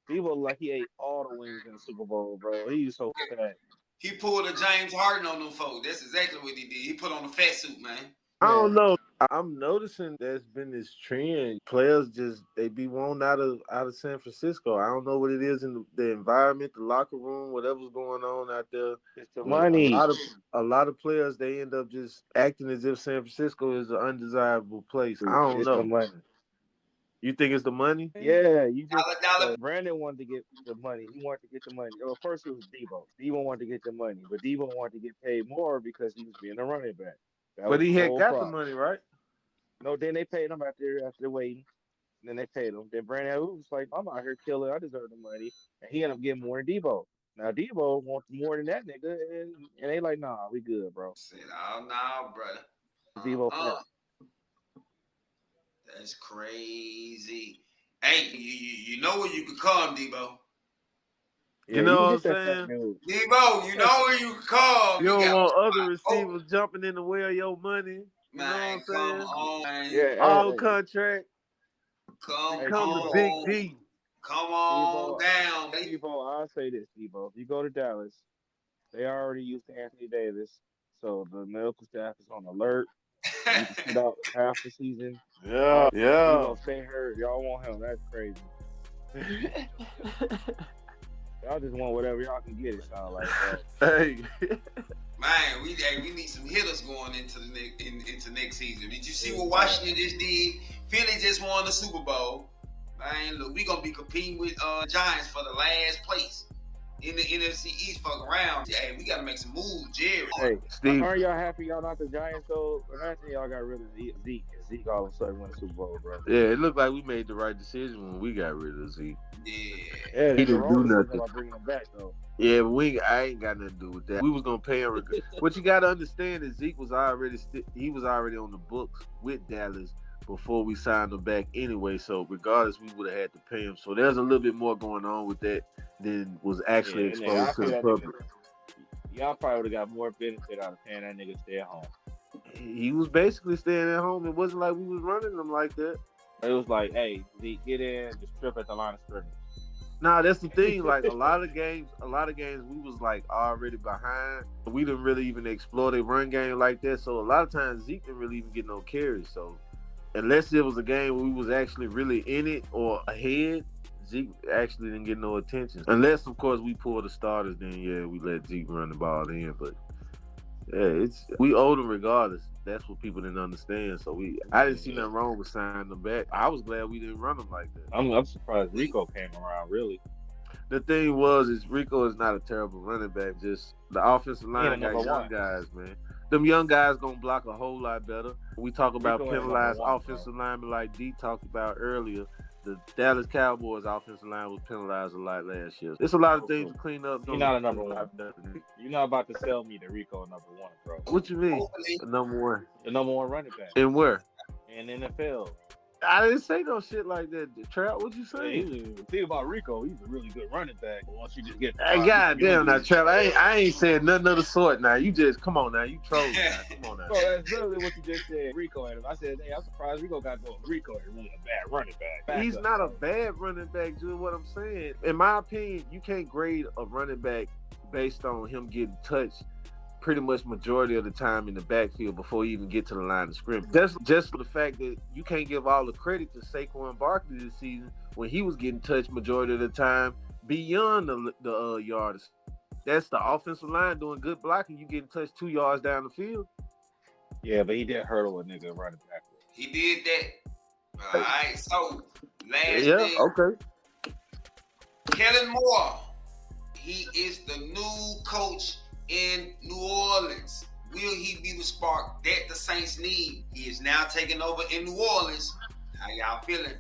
Deebo like he ate all the wings in the Super Bowl, bro. He was so fat. He pulled a James Harden on them folks. That's exactly what he did. He put on a fat suit, man. I don't know. I'm noticing there's been this trend. Players they be wanting out of San Francisco. I don't know what it is in the environment, the locker room, whatever's going on out there. It's the money. A lot of players they end up just acting as if San Francisco is an undesirable place. I don't know. The money. You think it's the money? Yeah, you just Brandon wanted to get the money. He wanted to get the money. Well, first it was Deebo. Deebo wanted to get the money, but Deebo wanted to get paid more because he was being a running back. But he had got the money, right? No, then they paid him after waiting. Then they paid him. Then Brandon was like, I'm out here killing. I deserve the money. And he ended up getting more than Deebo. Now, Deebo wants more than that nigga. And they like, nah, we good, bro. Said, oh, no, brother. Deebo That's crazy. Hey, you know where you could come, Deebo. You know what I'm saying? Deebo, you know where you could come. You don't want other receivers jumping in the way of your money. You know what I'm saying? On, man. Yeah, all contract. Come to Big D. Come on down. Deebo, I'll say this, Deebo. If you go to Dallas, they already used to Anthony Davis, so the medical staff is on alert. You can sit out half the season. Yeah. You gonna stay hurt. Y'all want him. That's crazy. Y'all just want whatever y'all can get, it sound like. Hey. Man, we need some hitters going into next season. Did you see what Washington just did? Philly just won the Super Bowl. Man, look, we gonna be competing with Giants for the last place in the NFC East. Fuck around. Hey, we gotta make some moves, Jerry. Hey, Steve, aren't y'all happy y'all not the Giants though? Imagine y'all got rid of Zeke. Zeke all of a sudden won the Super Bowl, bro. Yeah, it looked like we made the right decision when we got rid of Zeke. Yeah, he didn't do nothing about bringing him back though. Yeah, but I ain't got nothing to do with that. We was gonna pay him. What you gotta understand is Zeke was already on the books with Dallas before we signed him back anyway. So regardless, we would have had to pay him. So there's a little bit more going on with that than was actually exposed to the public. Y'all probably would have got more benefit out of paying that nigga to stay at home. He was basically staying at home. It wasn't like we was running him like that. It was like, hey, Zeke, get in, just trip at the line of scrimmage. Nah, that's the thing. Like a lot of games, we was like already behind. We didn't really even explore the run game like that. So a lot of times Zeke didn't really even get no carries. So unless it was a game where we was actually really in it or ahead, Zeke actually didn't get no attention. Unless, of course, we pull the starters, then yeah, we let Zeke run the ball in. But yeah, we owed him regardless. That's what people didn't understand. So I didn't see nothing wrong with signing him back. I was glad we didn't run him like that. I'm surprised Rico came around, really. The thing is Rico is not a terrible running back. Just the offensive line got young guys, man. Them young guys gonna block a whole lot better. We talk about penalized offensive linemen like D talked about earlier. The Dallas Cowboys offensive line was penalized a lot last year. There's a lot of things to clean up. You're not a number one. You're not about to sell me the Rico number one, bro. What you mean? The number one? The number one running back. And where? In NFL. I didn't say no shit like that. Trout, what you saying? The thing about Rico, he's a really good running back. But once you just get, hey, goddamn, now Trout, I ain't saying nothing of the sort. Now you just come on now, you trolling now. Come on now. Bro, that's literally what you just said. Rico and him. I said, hey, I'm surprised Rico got going. Rico is really a bad running back. He's not a bad running back, dude. What I'm saying, in my opinion, you can't grade a running back based on him getting touched pretty much majority of the time in the backfield before you even get to the line of scrimmage. That's just for the fact that you can't give all the credit to Saquon Barkley this season when he was getting touched majority of the time beyond the yards. That's the offensive line doing good blocking. You getting touched 2 yards down the field. Yeah, but he did hurdle a nigga running back. He did that. All right, so last thing. Okay. Kellen Moore, he is the new coach in New Orleans. Will he be the spark that the Saints need? He is now taking over in New Orleans. How y'all feeling?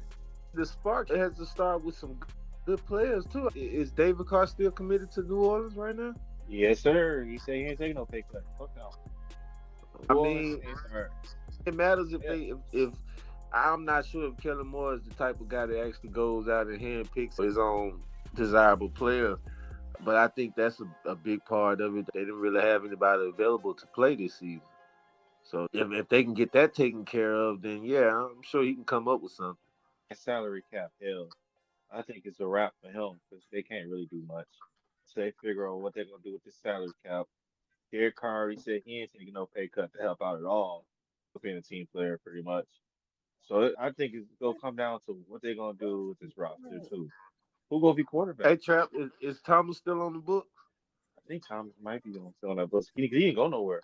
The spark has to start with some good players too. Is David Carr still committed to New Orleans right now? Yes, sir. He said he ain't taking no pay cut. Fuck no. I mean, it matters if I'm not sure if Kellen Moore is the type of guy that actually goes out and handpicks his own desirable player. But I think that's a big part of it. They didn't really have anybody available to play this season. So if they can get that taken care of, then yeah, I'm sure he can come up with something. Salary cap, hell, I think it's a wrap for him because they can't really do much. So they figure out what they're going to do with this salary cap. Derek Carr already said he ain't taking no pay cut to help out at all, being a team player pretty much. So I think it's going to come down to what they're going to do with this roster too. Who gonna be quarterback? Hey, Trap, is Thomas still on the books? I think Thomas might be still on that book. He didn't go nowhere.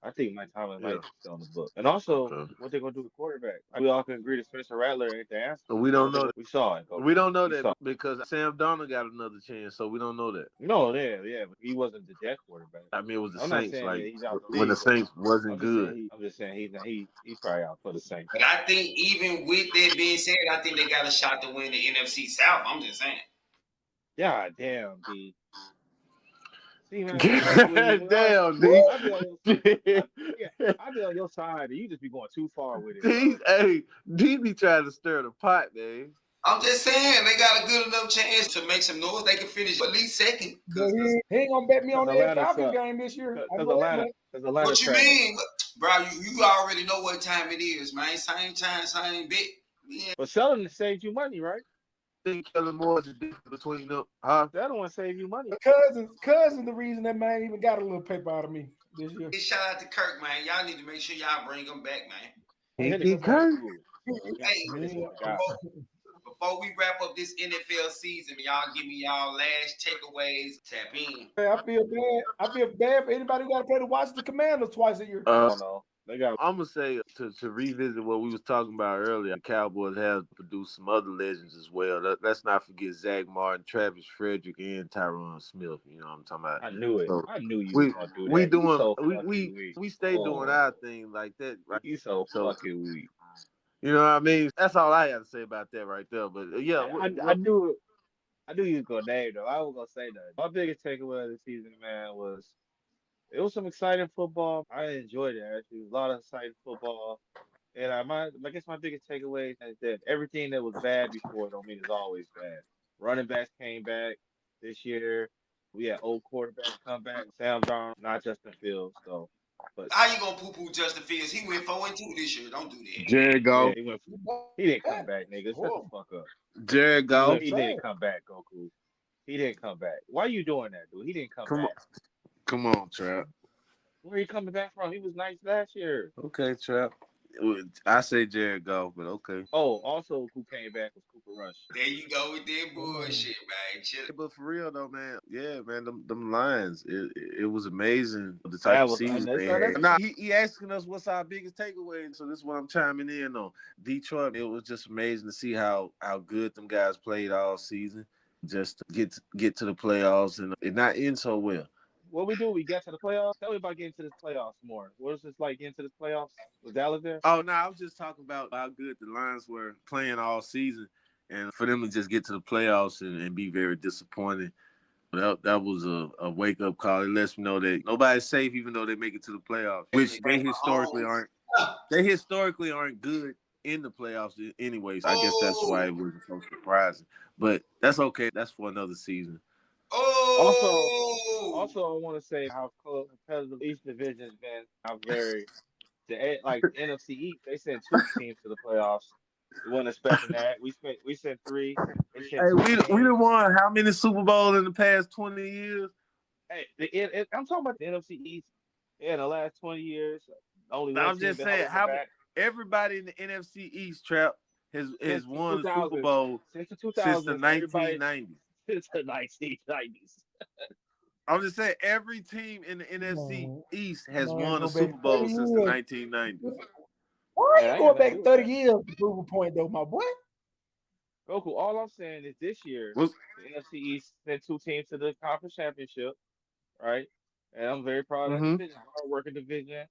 I think Mike Thomas might be still on the book. And also, what they're gonna do with quarterback? We all can agree that Spencer Rattler ain't the answer. We don't know. We saw it. We don't know that because Sam Darnold got another chance, so we don't know that. No, yeah, but he wasn't the Jet quarterback. I mean, it was the Saints. Like when the Saints wasn't good. I'm just saying he's probably out for the Saints. But I think even with that being said, I think they got a shot to win the NFC South. I'm just saying. God damn, D. See, man, damn, D. I be on your side, and you just be going too far with it. D be trying to stir the pot, man. I'm just saying they got a good enough chance to make some noise. They can finish at least second. He ain't gonna bet me on that Falcons game this year. What you mean, bro? You already know what time it is, man. Same time, same bit. Yeah. But selling it saved you money, right? Think Kellen Moore is the difference between them, huh? That don't want to save you money. Cousin, the reason that man even got a little paper out of me this year. Shout out to Kirk, man. Y'all need to make sure y'all bring him back, man. He Kirk. Hey, before we wrap up this NFL season, y'all give me y'all last takeaways. Tap in. Hey, I feel bad for anybody who got to play the Washington Commanders twice a year. No. I'm gonna say to revisit what we was talking about earlier. The Cowboys have produced some other legends as well. Let's not forget Zach Martin, Travis Frederick, and Tyron Smith. You know what I'm talking about? I knew it. So I knew you were gonna do that. We stay doing our thing like that. Right? You so fucking weak. You know what I mean? That's all I had to say about that right there. But yeah, I knew it. I knew you was gonna name though. I was gonna say that. My biggest takeaway of the season, man, was. It was some exciting football. I enjoyed it, actually. A lot of exciting football. And I guess my biggest takeaway is that everything that was bad before don't mean it's always bad. Running backs came back this year. We had old quarterbacks come back. Sam Darnold, not Justin Fields. So, but how you gonna poo-poo Justin Fields? He went 4-2 this year. Don't do that. Jared Goff. Yeah, he didn't come back, nigga. Shut the fuck up. Jared Goff. He didn't come back, Goku. He didn't come back. Why are you doing that, dude? He didn't come back. Come on, Trap. Where are you coming back from? He was nice last year. Okay, Trap. I say Jared Goff, but okay. Oh, also who came back was Cooper Rush. There you go with that bullshit, man. Chill. But for real though, man, yeah, man, them Lions, it was amazing the type That of was season they had. Nah, he asking us what's our biggest takeaway, so this is what I'm chiming in on. Detroit, it was just amazing to see how good them guys played all season, just to get to the playoffs and it not end so well. What we do? We get to the playoffs. Tell me about getting to this playoffs more. What is this like getting to this playoffs? Was Dallas there? Oh no, I was just talking about how good the Lions were playing all season, and for them to just get to the playoffs and be very disappointed. That was a wake up call. It lets me know that nobody's safe, even though they make it to the playoffs, which they historically aren't. They historically aren't good in the playoffs, anyways. I guess that's why it wasn't so surprising. But that's okay. That's for another season. Also, I want to say how competitive each division has been. How very like the NFC East, they sent 2 teams to the playoffs. We wasn't expecting that. We sent 3. They sent Hey, 2 we teams. done won how many Super Bowls in the past 20 years? Hey, I'm talking about the NFC East. Yeah, in the last 20 years, only one I'm team just been saying, holding back. everybody in the NFC East, Trap, has won the Super Bowl since the 2000s, since the 1990s. Since the 1990s. I'm just saying, every team in the NFC East has won a go Super back Bowl 30 since the years. 1990s. Why are you going back 30 years to prove a point, though, my boy? Goku, all I'm saying is this year, the NFC East sent 2 teams to the conference championship, right? And I'm very proud of that division, hard-working division.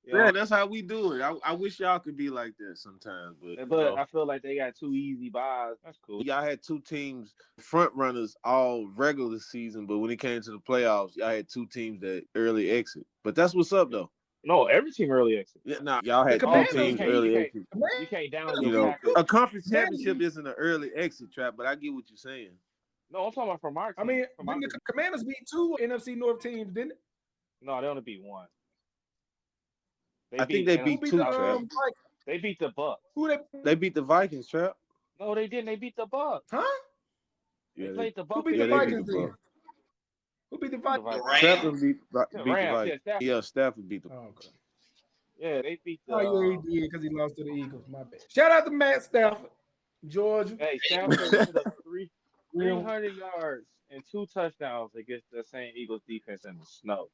Yeah, that's how we do it. I wish y'all could be like that sometimes, but I feel like they got 2 easy buys. That's cool. Y'all had 2 teams front runners all regular season, but when it came to the playoffs, y'all had 2 teams that early exit. But that's what's up though. No, every team early exit. Yeah, nah, y'all had 2 teams early exit. You can't down You your know, Packers. a conference championship isn't an early exit, Trap, but I get what you're saying. No, I'm talking about from our team. I mean, the Commanders beat 2 NFC North teams, didn't it? No, they only beat 1. I think they beat 2, Trap. They beat the Bucks. They beat the Vikings, Trap. No, they didn't. They beat the Bucks. Huh? They played the Bucks. Who beat the Vikings then? Who beat the Vikings? Trap beat the Vikings. Yeah, Stafford beat the Vikings. Oh, okay. Yeah, they beat the. Oh, yeah, he did because he lost to the Eagles. My bad. Shout out to Matt Stafford, Georgia. Hey, Stafford put up 300 yards and 2 touchdowns against the same Eagles defense in the snow.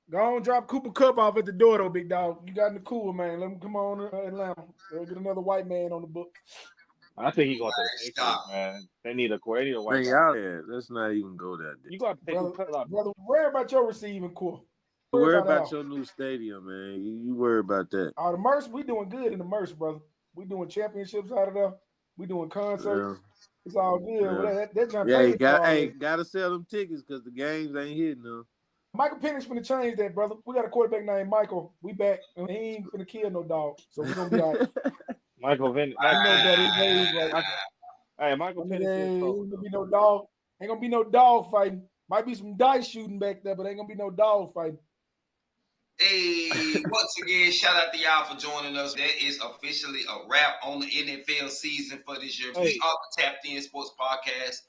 Go on, drop Cooper Kupp off at the door, though, big dog. You got in the cool, man. Let him come on to Atlanta. They'll get another white man on the book. I think he's going to the Patriots, man. They need a white man. Yeah, let's not even go that day. You got to pay brother, worry about your receiving core. Worry about your new stadium, man. You worry about that. The Merce, we doing good in the Merce, brother. We doing championships out of there. We doing concerts. Yeah. It's all good. Yeah, gotta sell them tickets because the games ain't hitting them. Michael Penix finna change that, brother. We got a quarterback named Michael. We back, and he ain't finna kill no dog. So we gonna be all right. Michael Penix. Hey, Michael Penix ain't gonna be no dog. Ain't gonna be no dog fighting. Might be some dice shooting back there, but ain't gonna be no dog fighting. Hey, once again, shout out to y'all for joining us. That is officially a wrap on the NFL season for this year. We are the Tapped In Sports Podcast.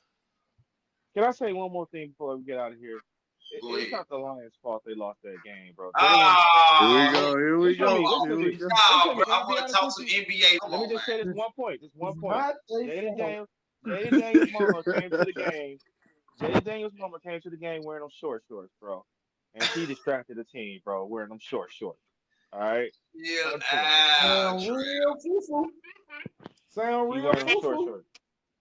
Can I say one more thing before we get out of here? It's not the Lions' fault they lost that game, bro. Here we go. Nah, bro, I want to talk some NBA. Let me just say this one point. Jaden Daniels' mama came to the game. Jaden Daniels' mama came to the game wearing them short shorts, bro. And she distracted the team, bro, wearing them short shorts. All right? Yeah. Sound real foo-foo.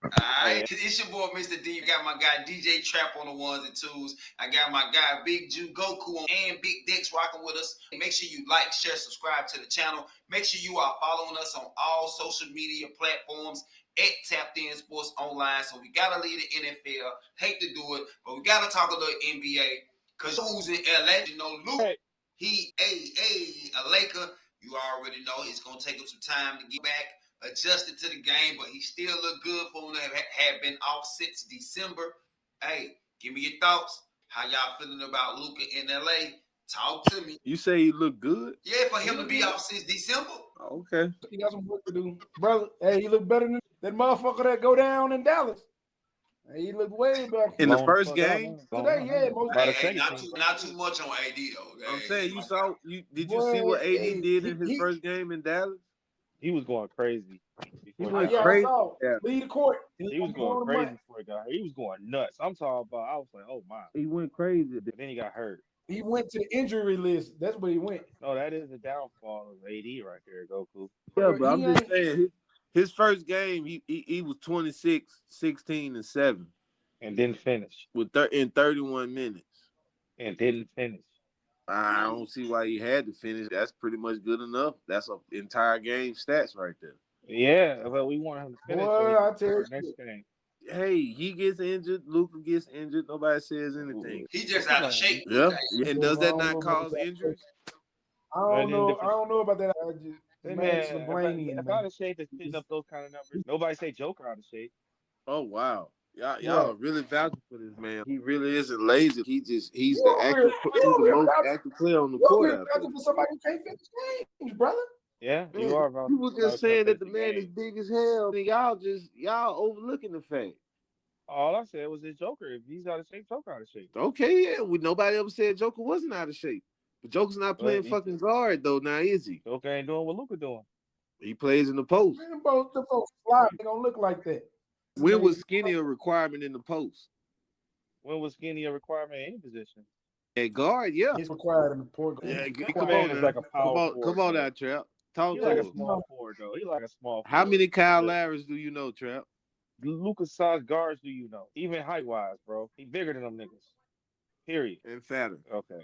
All right, it's your boy Mr. D. You got my guy DJ Trap on the ones and twos. I got my guy Big Jew Goku and Big Dex rocking with us. Make sure you like, share, subscribe to the channel. Make sure you are following us on all social media platforms at Tapped In Sports Online. So we gotta leave the NFL. Hate to do it, but we gotta talk a little NBA. Cause who's in LA? You know, Luke. He a Laker. You already know it's gonna take him some time to get back adjusted to the game, but he still look good for him to have been off since December. Hey, give me your thoughts. How y'all feeling about Luka in LA? Talk to me. You say he look good? Yeah, for him to be off since December. Okay. He got some work to do. Brother, hey, he look better than that motherfucker that go down in Dallas. He looked way better. In the Blown first fuck out, game? man. Today, yeah, most By the Hey, second team, not too much on AD though. I'm Hey, saying did you boy, see what AD hey, did in his first game in Dallas? he was going crazy He before he went got yeah, hurt. I crazy. saw. Yeah. Lead the court. He was going crazy before he got hurt. He was going nuts. I'm talking about. I was like, oh my. He went crazy. And then he got hurt. He went to the injury list. That's where he went. No, that is the downfall of AD right there, Goku. Yeah, but He I'm just ain't- saying his first game he was 26, 16, and 7 And didn't finish. in 31 minutes. And didn't finish. I don't see why he had to finish. That's pretty much good enough. That's an entire game stats right there. Yeah, but we wanted him to finish Boy, so he I can tell you. for the next game. Hey, he gets injured. Luka gets injured. Nobody says anything. he just out of shape. Yeah. And does I that don't know not about cause that. injuries? I don't know about that. I just Hey, man, man, LeBranian, if man. out of shape is putting up those kind of numbers, nobody say Joker out of shape. Oh wow. Y'all What? are really vouching for this man. He really isn't lazy. He's the You over here most vouching- active player on the You over court here out vouching there. for somebody who can't finish games, brother. Yeah, Man, you are about. you was just saying that the man is big as hell. And y'all overlooking the fact. All I said was this Joker. If he's out of shape, Joker out of shape. Okay, yeah. Nobody ever said Joker wasn't out of shape. But Joker's not playing fucking guard though, now is he? Joker ain't doing what Luka doing. He plays in the post. Man, both the folks fly. They don't look like that. When was skinny a requirement in the post? When was skinny a requirement in any position? At guard, yeah. It's required in the port. Yeah, That come man on, is now. like a power Come on, forward, now, Trap. Talk He to like a us. small forward though. He like a small. How forward. many Kyle Larrys do you know, Trap? Lucas size guards do you know? Even height wise, bro. He bigger than them niggas. Period. And fatter. Okay.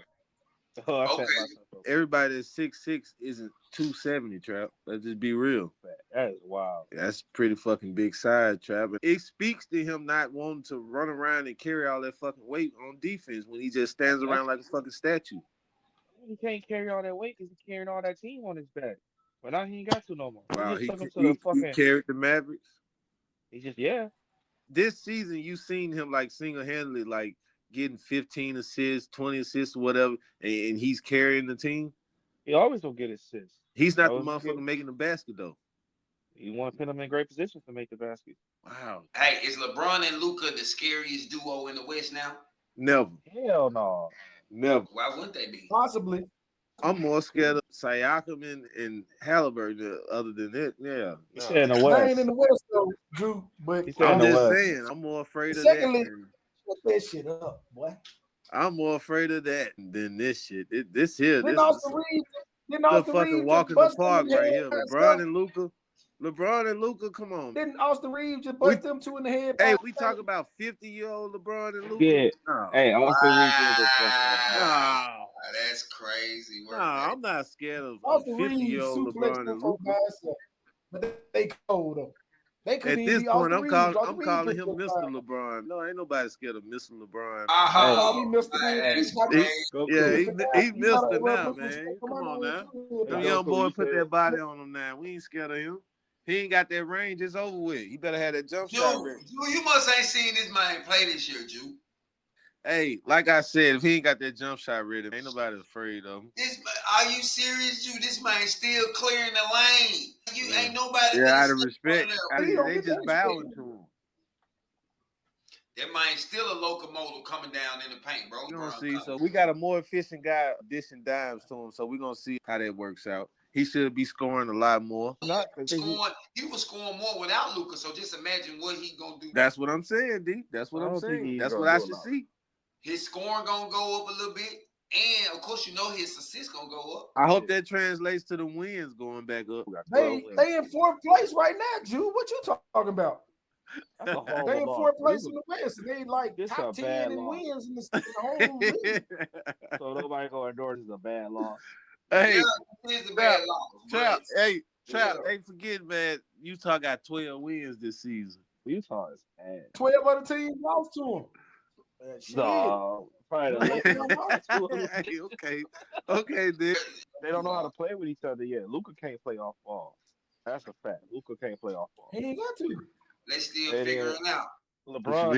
Oh, I set Okay. myself up. Everybody that's 6'6" isn't 270, Trap. Let's just be real. That is wild. That's pretty fucking big size, Trap. It speaks to him not wanting to run around and carry all that fucking weight on defense when he just stands around like a fucking statue. He can't carry all that weight because he's carrying all that team on his back. But now he ain't got to no more. Wow, He he just took him to the fucking. carried the Mavericks. He just This season, you seen him like single-handedly, like getting 15 assists, 20 assists, or whatever, and he's carrying the team. He always don't get assists. He's not the Always motherfucker get- making the basket though. You want to put him in great positions to make the basket. Wow, Hey, is LeBron and Luka the scariest duo in the West now? never, Hell no. never. Why wouldn't they be? Possibly. I'm more scared of Siakam and Halliburton other than that. Yeah, He no. said in the They West. ain't in the West though, Drew. But He said I'm in the just West. saying, I'm more afraid of Secondly- that. shut that shit up, boy. I'm more afraid of that than this shit. This here, Didn't this Austin is Reeves? Didn't the Austin fucking Reeves walk just in the bust park them in right the here. head? and LeBron stuff? and Luka, come on. Didn't Austin Reeves just bust them two in the head? Hey, by we himself? talk about 50-year-old LeBron and Luka. Yeah. No. Hey, Austin Reeves is a No. That's crazy. No, I'm not scared of Austin Reeves 50-year-old suplexed LeBron them and folks by Luka. himself. But they cold though. They couldn't At even this be point, Austin I'm Reeves. calling Austin Reeves couldn't him get Mr. fired. LeBron. No, ain't nobody scared of Mr. LeBron. They call me Mr. That's Goku. crazy. Goku. Yeah, he's You gotta Mr. rub now, some man. respect Come on on my now. name, Them Goku, young boy you put said- that body on him now. We ain't scared of him. He ain't got that range. It's over with. He better have that jump shot ready. You must ain't seen this man play this year, Jew. Hey, like I said, if he ain't got that jump shot ready, ain't nobody afraid of him. Are you serious, Jew? This man still clearing the lane. You ain't nobody. Yeah, out of finna step respect. on there. They just bowing to him. That man still a locomotive coming down in the paint, bro. You gonna see. So we got a more efficient guy dishing dimes to him. So we're gonna see how that works out. He should be scoring a lot more. He was scoring more without Luka. So just imagine what he gonna do. That's what I'm saying, D. That's what I I'm don't think saying. he's That's gonna what I do a should lot. see. His scoring gonna go up a little bit, and of course, you know his assists gonna go up. I hope that translates to the wins going back up. They in fourth place right now, Jew. What you talking about? That's a horrible They in loss. fourth place in the West. They like This top a 10 bad in loss. wins in the whole league. So nobody gonna endorse is a bad loss. Hey, It's a bad loss. Trap, hey, Yeah. hey, forget, man. Utah got 12 wins this season. Utah is bad. 12 other teams lost to them. Shit. No, probably the Hey, okay, dude. They don't know how to play with each other yet. Luka can't play off ball. That's a fact. Luka can't play off ball. He ain't got to. They still It figuring is. it out. LeBron.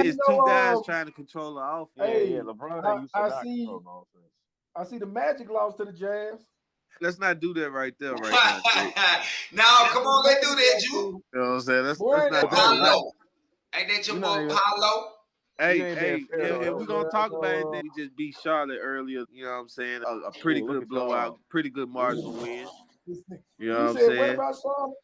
It's two guys know, trying to control the offense. Hey, Yeah, LeBron I- ain't used to I not see- control the offense. I see the Magic lost to the Jazz. Let's not do that right there, right now. Jake. No, come on, let's do that, Jew. You know what I'm saying? Let's Boy, not do I that. know. Ain't that your You boy know, Paulo? you Hey, ain't being hey, fair though. if we're gonna talk about anything, we just beat Charlotte earlier. You know what I'm saying? A pretty Look good at blowout, y'all. pretty good margin win. You know what You I'm said what saying? about Charlotte?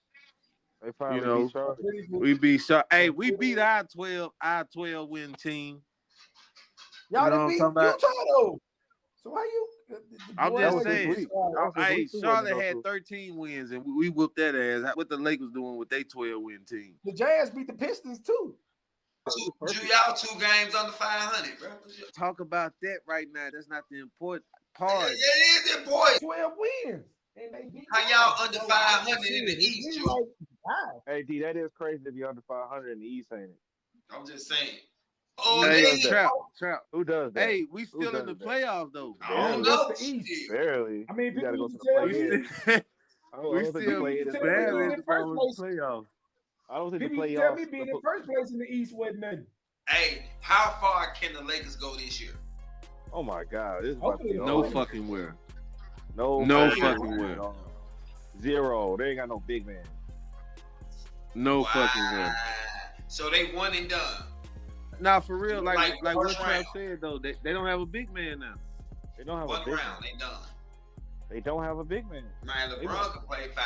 They You finally know, beat Charlotte. we beat Charlotte. Hey, A we beat pretty- our 12 win team. Y'all You know done what I'm beat talking about? Utah though. So why you? I'm That just was this saying. week. That was this Hey, week we wasn't Charlotte go had through. 13 wins and we whooped that ass. What the Lakers doing with their 12 win team? The Jazz beat the Pistons too. Y'all 2 games under 500, bro. Talk about that right now. That's not the important Yeah, part. it is important. 12 wins. And they beat How y'all under 500 in the East, Joe? Hey, D, that is crazy to be under 500 in the East, ain't it? I'm just saying. Who Hey, does that? Trap. Who does that? Hey, we Who still in does the that? playoffs though. I don't Barely. know. That's the East. Shit. Barely. I mean, You gotta people go to used the to tell We play-in. still, I don't we think the still play-in is tell that me barely being in bad. in the first conference place. playoffs. I don't think the People used to tell me playoffs. being in first place in the East wasn't nothing. Hey, how far can the Lakers go this year? Oh my God, this is about to Hopefully be the No over. finals. fucking where. No fucking way. Zero. They ain't got no big man. No fucking way. So they one and done. Nah, for real, like what first Trap round. said though, they don't have a big man now. They don't have One a big round, man. they done. They don't have a big man. Man, They LeBron don't. can play 5.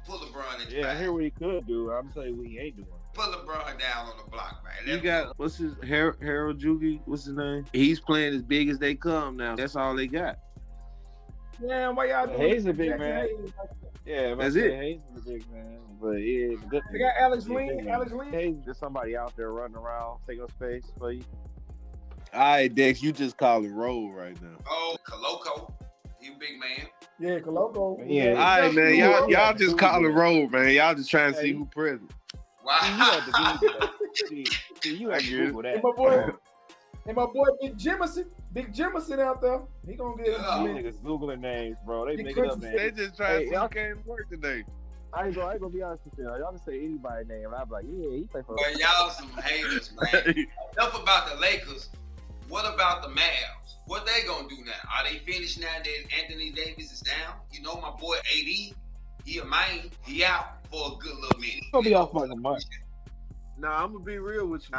Put LeBron in Yeah, I 5. hear what he could do. I'm saying what he ain't doing. Put LeBron down on the block, man. You got what's his Harold Jugi? What's his name? He's playing as big as they come now. That's all they got. Yeah, why y'all doing Hayes it? a big Jackson man. Hayes. Yeah, That's it. Hayes is a big man, but yeah, the good They thing got Alex is he a big Lynn. man. Alex Lynn. Hayes is somebody out there running around, taking up space for you. All right, Dex, you just call it roll right now. Oh, Koloko. He a big man. Yeah, Koloko. Yeah. All right, man. Y'all just call it roll, man. Y'all just trying to see Hey. who present. Wow. See, you had to Google that. See, you I had to get it. Google that. And my boy Big Jimmerson out there. He gonna get These him. niggas Googling names, bro. They Big make it up, country man. They just trying Hey, to see who came to work today. I ain't gonna be honest with you. Y'all can say anybody's name, and I'm like, yeah, he play for. But y'all some haters, man. Enough about the Lakers. What about the Mavs? What they gonna do now? Are they finished now that Anthony Davis is down? You know my boy AD, he a man. He out for a good little minute. He'll be off like a month. Nah, I'm gonna be real with you.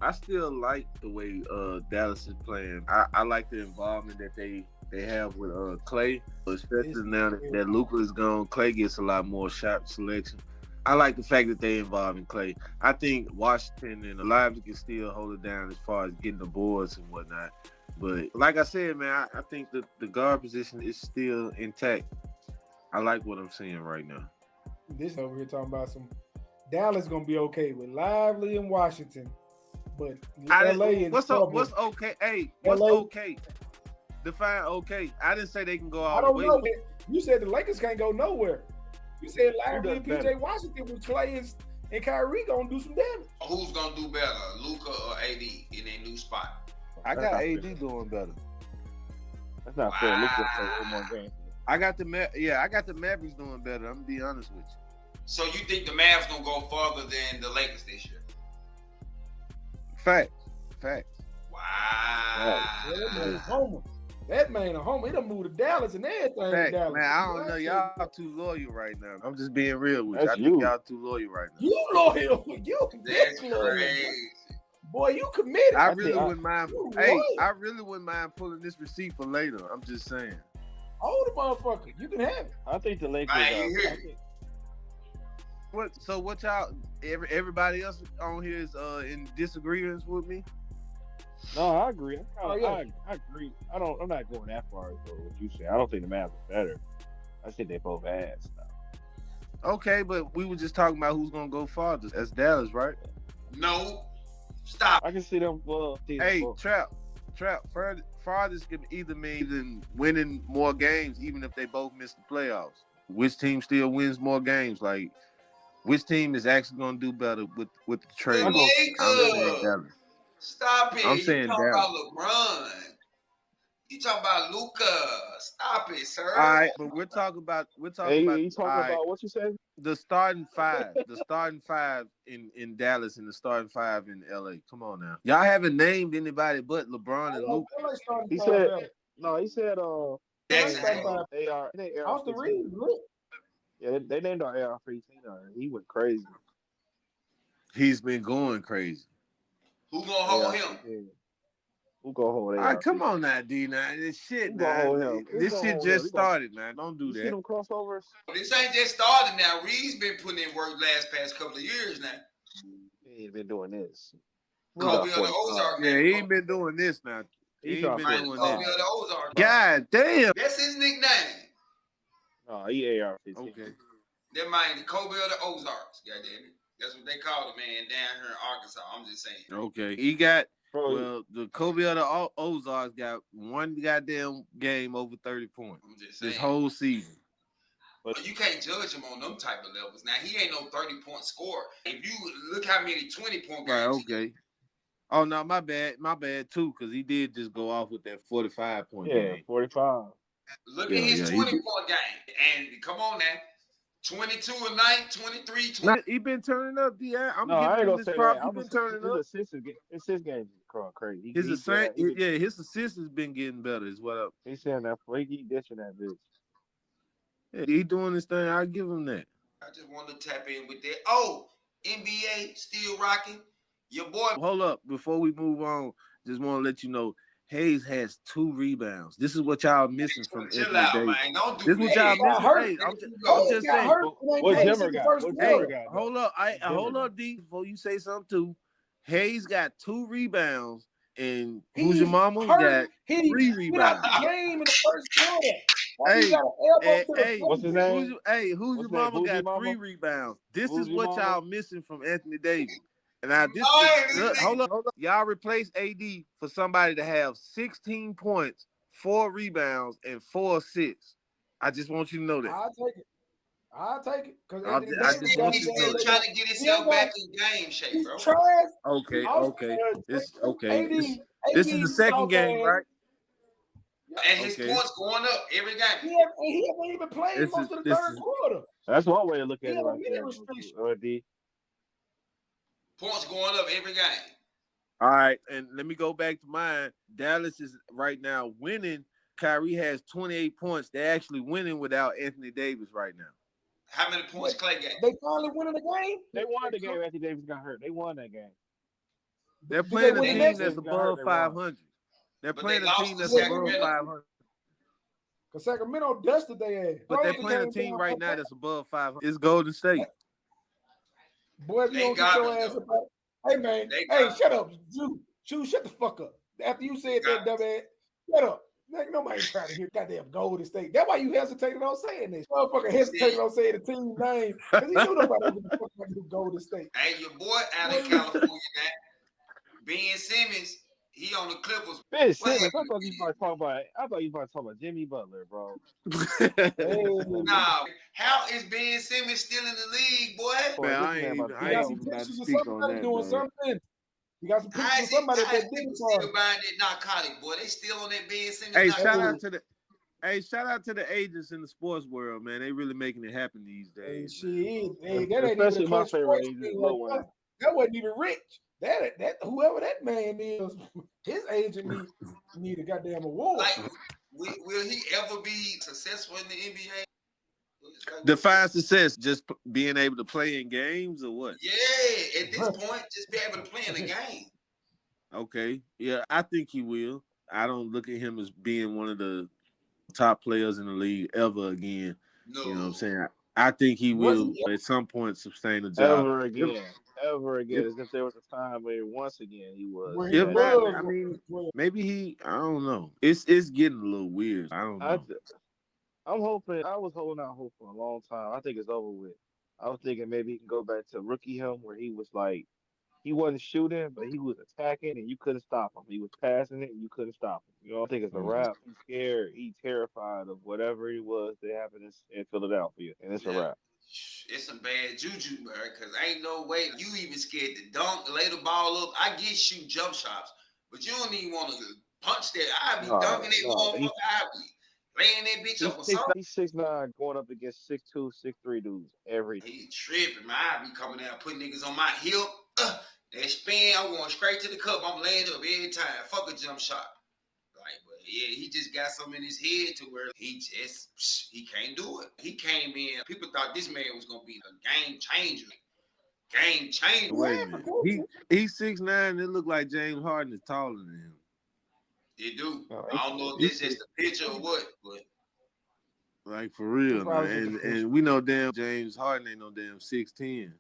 I still like the way Dallas is playing. I like the involvement that they have with Clay, especially now that Luka is gone. Clay gets a lot more shot selection. I like the fact that they involve in Clay. I think Washington and the Lions can still hold it down as far as getting the boards and whatnot. But like I said, man, I think the guard position is still intact. I like what I'm seeing right now. This over here talking about some Dallas gonna be okay with Lively in Washington, but LA is what's trouble. what's okay? Hey, what's LA? okay? Define okay. I didn't say they can go all I the don't way. know. You said the Lakers can't go nowhere. You said Lively and does PJ better? Washington with Clay and Kyrie gonna do some damage. Who's gonna do better, Luka or AD in their new spot? I That's got not AD fair. doing better. That's not fair. Look at way more games. I got the Mavericks doing better. I'm gonna be honest with you. So you think the Mavs gonna go farther than the Lakers this year? Facts. Wow. That man a homer. He done moved to Dallas and everything. Facts, Dallas. man. I don't know. Y'all too loyal right now. I'm just being real with you. That's I think you. y'all too loyal right now. You loyal. You That's big loyal. crazy. Boy, you committed. I I really think- wouldn't mind. You Hey, loyal. I really wouldn't mind pulling this receipt for later. I'm just saying. Hold the motherfucker. You can have it. I think the Lakers. Man, you hear me? What y'all? Everybody else on here is in disagreement with me. No, I agree. Oh, yeah. I agree. I'm not going that far as what you say. I don't think the Mavs are better. I think they both ass. Okay, but we were just talking about who's gonna go farther. That's Dallas, right? No. Stop. I can see them. Hey, Trap. Farthest can either mean than winning more games, even if they both miss the playoffs. Which team still wins more games? Like, which team is actually gonna do better with the trade? I'm saying Dallas. Stop it. I'm You saying talking Dallas. about LeBron. You talking about Luka. Stop it, sir. All right, but we're talking about You talking about what you said? the starting five in Dallas and the starting five in LA. Come on now, y'all haven't named anybody but LeBron and Luka. He said. No, he said. Jackson. They are. Austin Reeves, look. Yeah, they named our AR-15. He went crazy. He's been going crazy. Who gonna hold him? Who gonna hold All right, AR-15? come on now, D. Now this shit, Who gonna now hold him? Who this gonna shit hold him? just started, man. Don't do You see that. them crossovers? This ain't just started now. Reed's been putting in work past couple of years now. He ain't been doing this. He Kobe dropped of the 45. Ozark. Yeah, he ain't been doing this now. He He ain't dropped been doing 45. Kobe that. of the Ozark. God damn. That's his nickname. No, he AR-15. Okay. That man, the Kobe of the Ozarks. Goddamn it. That's what they call the man down here in Arkansas. I'm just saying. Okay. He got Bro, the Kobe of the Ozarks got one goddamn game over 30 points I'm just saying. this whole season. But you can't judge him on them type of levels. Now he ain't no 30-point scorer. If you look how many 20-point games. Right, okay. Oh no, my bad too, because he did just go off with that 45-point game. 45. Look at his 20-point game. And come on now. 22 a night, 23, 20. Nah, he been turning up, D. I'm No, I giving ain't him gonna this say props. that. He been turning up. His assist game is crazy. His assist has been getting better. He's saying that he ditching that bitch. Yeah, he doing this thing. I give him that. I just want to tap in with that. Oh, NBA still rocking. Your boy. Hold up, before we move on, just want to let you know, Hayes has 2 rebounds. This is what y'all missing from Chill Anthony out, Davis. man. Don't do This is what that. y'all missing. hurt. Hey, I'm just got saying. hurt. What Hey, Jimmer got? What Jimmer got? Hold up, hold up, D. Before you say something too, Hayes got 2 rebounds, and who's your mama? Hurt. Got 3 rebounds. Game in the first quarter. Hey, What's his name? Who's your mama Bougie got mama? 3 rebounds? This is Bougie what mama? y'all missing from Anthony Davis. And now hold up. Y'all replace AD for somebody to have 16 points, 4 rebounds, and 4 assists. I just want you to know that. I'll take it. Because I just want you to know He's that. trying to get himself back in game shape, bro. Trash. Okay. This is the second game, right? And his points going up every game. He haven't even played most of the third quarter. That's one way to look at it right there. D. Points going up every game. All right, and let me go back to mine. Dallas is right now winning. Kyrie has 28 points. They're actually winning without Anthony Davis right now. How many points Clay got? They finally winning the game? They won the game. Anthony Davis got hurt. They won that game. They're playing a team that's above 500. They're playing a team that's above 500. Because Sacramento dusted their ass. But they're playing a team right now that's above 500. It's Golden State. Boy, if you don't get your ass about. Hey, man. Hey, shut up. Jew, shut the fuck up. After you said that, dumb ass, shut up. Nobody trying to hear goddamn Golden State. That's why you hesitated on saying this. Motherfucker hesitated on saying the team name because he knew nobody was the fuck do Golden State. Hey, your boy out in California now, Ben Simmons, he on the Clippers. Ben Simmons, I thought you were about to talk about Jimmy Butler, bro. Nah, how is Ben Simmons still in the league, boy? Man, I ain't even about to speak on that, doing something. You got some pictures of somebody that did still buying that narcotic, boy. They still on that Ben Simmons. Hey, shout out to the agents in the sports world, man. They really making it happen these days. That ain't especially even my favorite agent, Lil Wayne. That wasn't even rich. That whoever that man is, his agent need a goddamn award. Like, will he ever be successful in the NBA? Define success, just being able to play in games or what? Yeah, at this point, just be able to play in the game. Okay, yeah, I think he will. I don't look at him as being one of the top players in the league ever again. No. You know what I'm saying? I think he will at some point sustain a job. Ever again. As if there was a time where once again he was. If not, I mean, maybe I don't know. It's getting a little weird. I don't know. I was holding out hope for a long time. I think it's over with. I was thinking maybe he can go back to rookie him where he was like, he wasn't shooting, but he was attacking and you couldn't stop him. He was passing it and you couldn't stop him. You know, I think it's a wrap. He's scared. He's terrified of whatever it was that happened in Philadelphia. And it's a wrap. It's some bad juju, bro, because ain't no way you even scared to dunk, lay the ball up. I get shoot jump shots, but you don't even want to punch that. I be dunking that motherfucker. I be laying that bitch up or something. He's 6'9", going up against 6'2", 6'3" dudes every day. He tripping, man. I be coming out putting niggas on my hip. That spin, I'm going straight to the cup. I'm laying up every time. Fuck a jump shot. Like, but yeah, he just got something in his head to where he can't do it. He came in. People thought this man was gonna be a game changer. game changer. Wait a minute. He's 6'9". It looked like James Harden is taller than him. It do. No, I don't know if this is the picture or what, but like for real, man. And we know damn James Harden ain't no damn 6'10".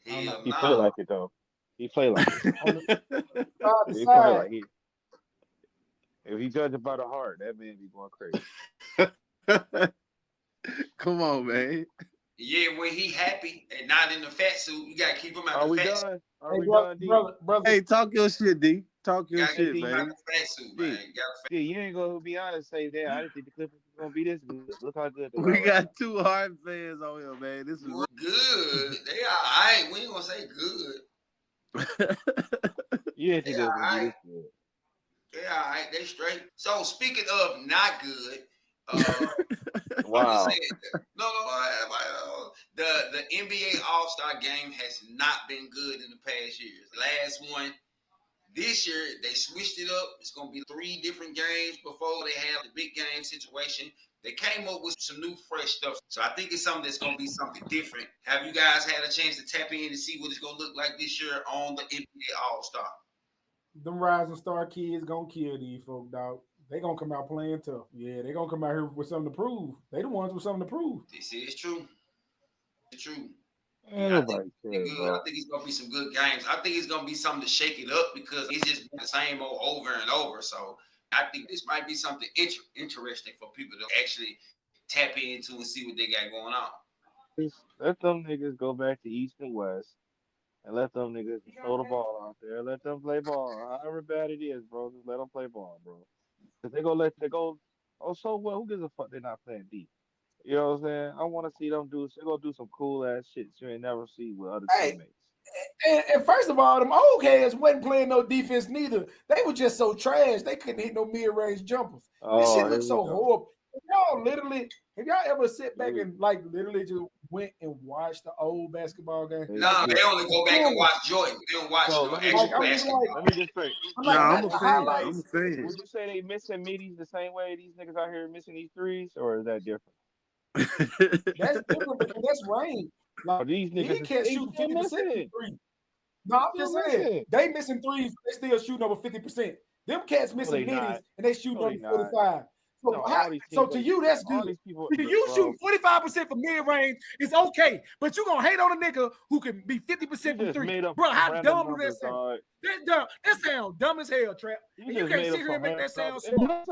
hell He nah. played like it though. He played like it. He played Side. like it. If he judged by the heart, that man be going crazy. Come on, man. Yeah, when he happy and not in the fat suit, you gotta keep him out Are the we fat suit. done? Are Hey, we done, D? brother. Hey, talk your shit, D. Talk You your gotta shit, keep him out man. the fat suit, man. You gotta D, you ain't gonna be honest. Say that I didn't think the Clippers was gonna be this good. Look how good they are We right got two hard fans on here, man. This is Well, good. They all right. We ain't gonna say good. You didn't think They they was all gonna be right. this good. They all right. They straight. So speaking of not good, Wow. The NBA All-Star game has not been good in the past years. Last one, this year, they switched it up. It's going to be 3 different games before they have the big game situation. They came up with some new, fresh stuff. So I think it's something that's going to be something different. Have you guys had a chance to tap in and see what it's going to look like this year on the NBA All-Star? Them rising star kids gonna kill these folk, dog. They gonna come out playing tough. Yeah, they gonna come out here with something to prove. They the ones with something to prove. This is true. It's true. Ain't Yeah, nobody cares, I bro. think it's gonna be some good games. I think it's gonna be something to shake it up because it's just the same old over and over. So I think this might be something interesting for people to actually tap into and see what they got going on. Let them niggas go back to East and West and let them niggas throw the ball out there. Let them play ball. However bad it is, bro, just let them play ball, bro. Because they go. Oh, so what? Who gives a fuck? They're not playing deep. You know what I'm saying? I want to see them do. They're gonna do some cool ass shit you ain't never see with other teammates. And first of all, them old cats wasn't playing no defense neither. They were just so trash. They couldn't hit no mid-range jumpers. This shit looks so horrible. Have y'all ever sit back and like literally just went and watched the old basketball game? No, they only go back and watch Jordan. They don't watch no actual basketball. Let me just say. I'm a fan. Would you say they missing middies the same way these niggas out here missing these threes, or is that different? That's different because that's rain. Like, these niggas can't shoot 50% threes. No, I'm just saying they missing threes. They still shooting over 50%. Them cats missing middies and they shooting over 45. So to you, that's good. To you, shooting 45% from mid-range is okay, but you gonna hate on a nigga who can be 50% from 3. Bro, how dumb does that sound? That's dumb. That sound dumb as hell, Trap. And you can't sit here and make that sound smart.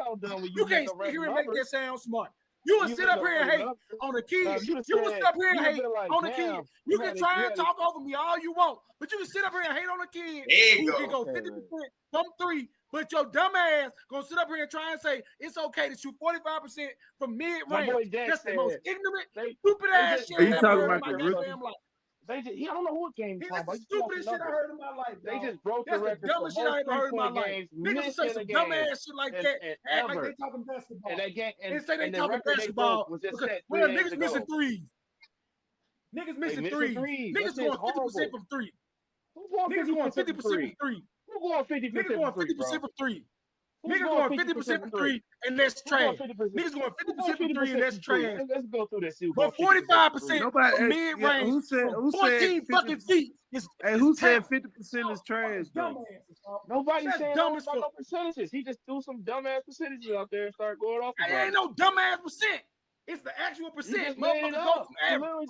You can't sit here and make that sound smart. You will sit up here and hate on a kid. You will sit up here and hate on a kid. You can try and talk over me all you want, but you can sit up here and hate on a kid who can go 50% from 3. But your dumb ass gonna sit up here and try and say it's okay to shoot 45% from mid-range. That's the most ignorant, stupid ass shit I've ever heard in my goddamn life. I don't know what game. That's the stupidest shit I heard in my life. They just broke the record. That's the dumbest shit I ever heard in my life. Niggas say some dumb ass shit like that, act like they talking basketball. And say they talking basketball. Well, niggas missing threes. Niggas missing threes. Niggas going 50% from 3. Niggas going 50% from 3. Who going 50%? Niggas going 50% from 3. Niggas going 50% from 3, and that's trash. Niggas going 50% from 3, and that's trash. Let's go through this. But 45% from mid-range, 14 fucking feet. Hey, who said 50% is trash, though? Nobody said no percentages. He just threw some dumbass percentages out there and started going off. It ain't no dumbass percent. It's the actual percent. Motherfucker go from average.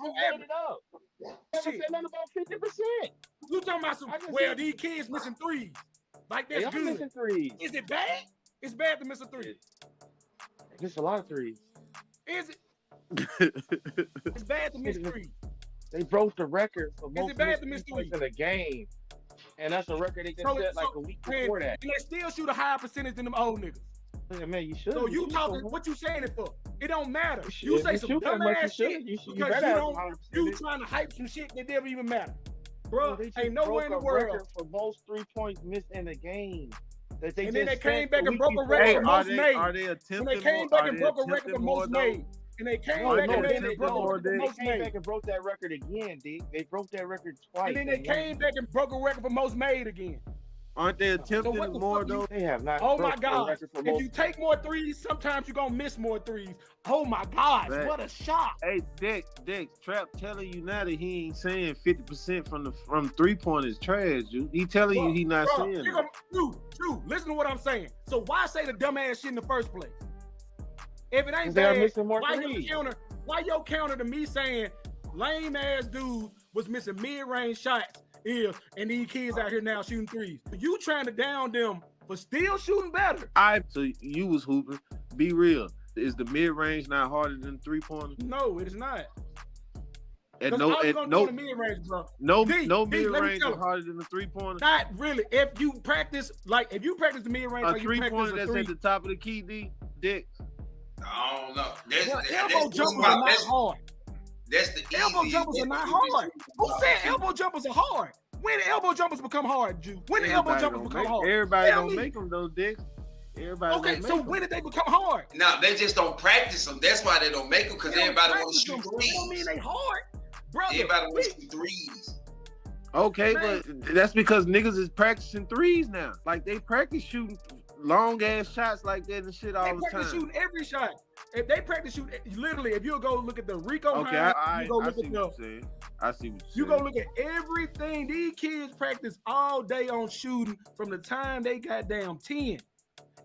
Never said nothing about 50%. You talking about some, these kids missing threes. Like that's good. Missing threes. Is it bad? It's bad to miss a 3. It's a lot of threes. Is it? It's bad to miss 3. They broke the record for most missed threes in a game. And that's a record they just set like a week before that. And they still shoot a higher percentage than them old niggas. Man, you should. So you talking, what you saying it for? It don't matter. You say some dumb ass shit because you trying to hype some shit that never even matter. Bro, ain't nowhere in the world for most 3 points missed in a game. And then they came back and broke a record for most made. Are they attempting? And they came back and broke a record for most made. And they came back and broke a record for most made. They came back and broke that record again, D. They broke that record twice. And then they came back and broke a record for most made again. Aren't they So attempting what it the more fuck you? though? They have not Oh my broke the God! record for If most. you take more threes, sometimes you're gonna miss more threes. Oh my gosh! Right. What a shot! Hey, Dex, Trap telling you now that he ain't saying 50% from 3-pointers trash, dude. He telling you he not saying that. True. Listen to what I'm saying. So why say the dumbass shit in the first place? If it ain't They are bad, missing more why threes. your counter to me saying lame ass dudes was missing mid-range shots is, and these kids out here now shooting threes. You trying to down them for still shooting better. So you was hooping. Be real. Is the mid-range not harder than 3-pointers? No, it is not. And All you gonna do in the mid-range, bro. no D, mid-range is harder than the 3-pointer. Not really. If you practice the mid-range, A like you practice 3-pointer a that's three, at the top of the key, Dex. I don't know. elbow jumpers are not hard. That's the Elbow jumpers are not hard. Who said elbow jumpers are hard? When the elbow jumpers become hard, Jew? When the elbow jumpers become hard? Everybody don't make them though, Dex. Everybody. Okay, so when did they become hard? No, they just don't practice them. That's why they don't make them, because everybody want to shoot That don't mean threes. they hard, brother. Everybody want to shoot threes. Okay, Man. but that's because niggas is practicing threes now. Like they practice shooting long ass shots like that and shit all They the practice time. shooting every shot. If they practice shooting, literally, if you go look at the Rico Okay, Hines, you go I look see at what you're saying. I see what you you're go saying. look at everything. These kids practice all day on shooting from the time they got damn 10.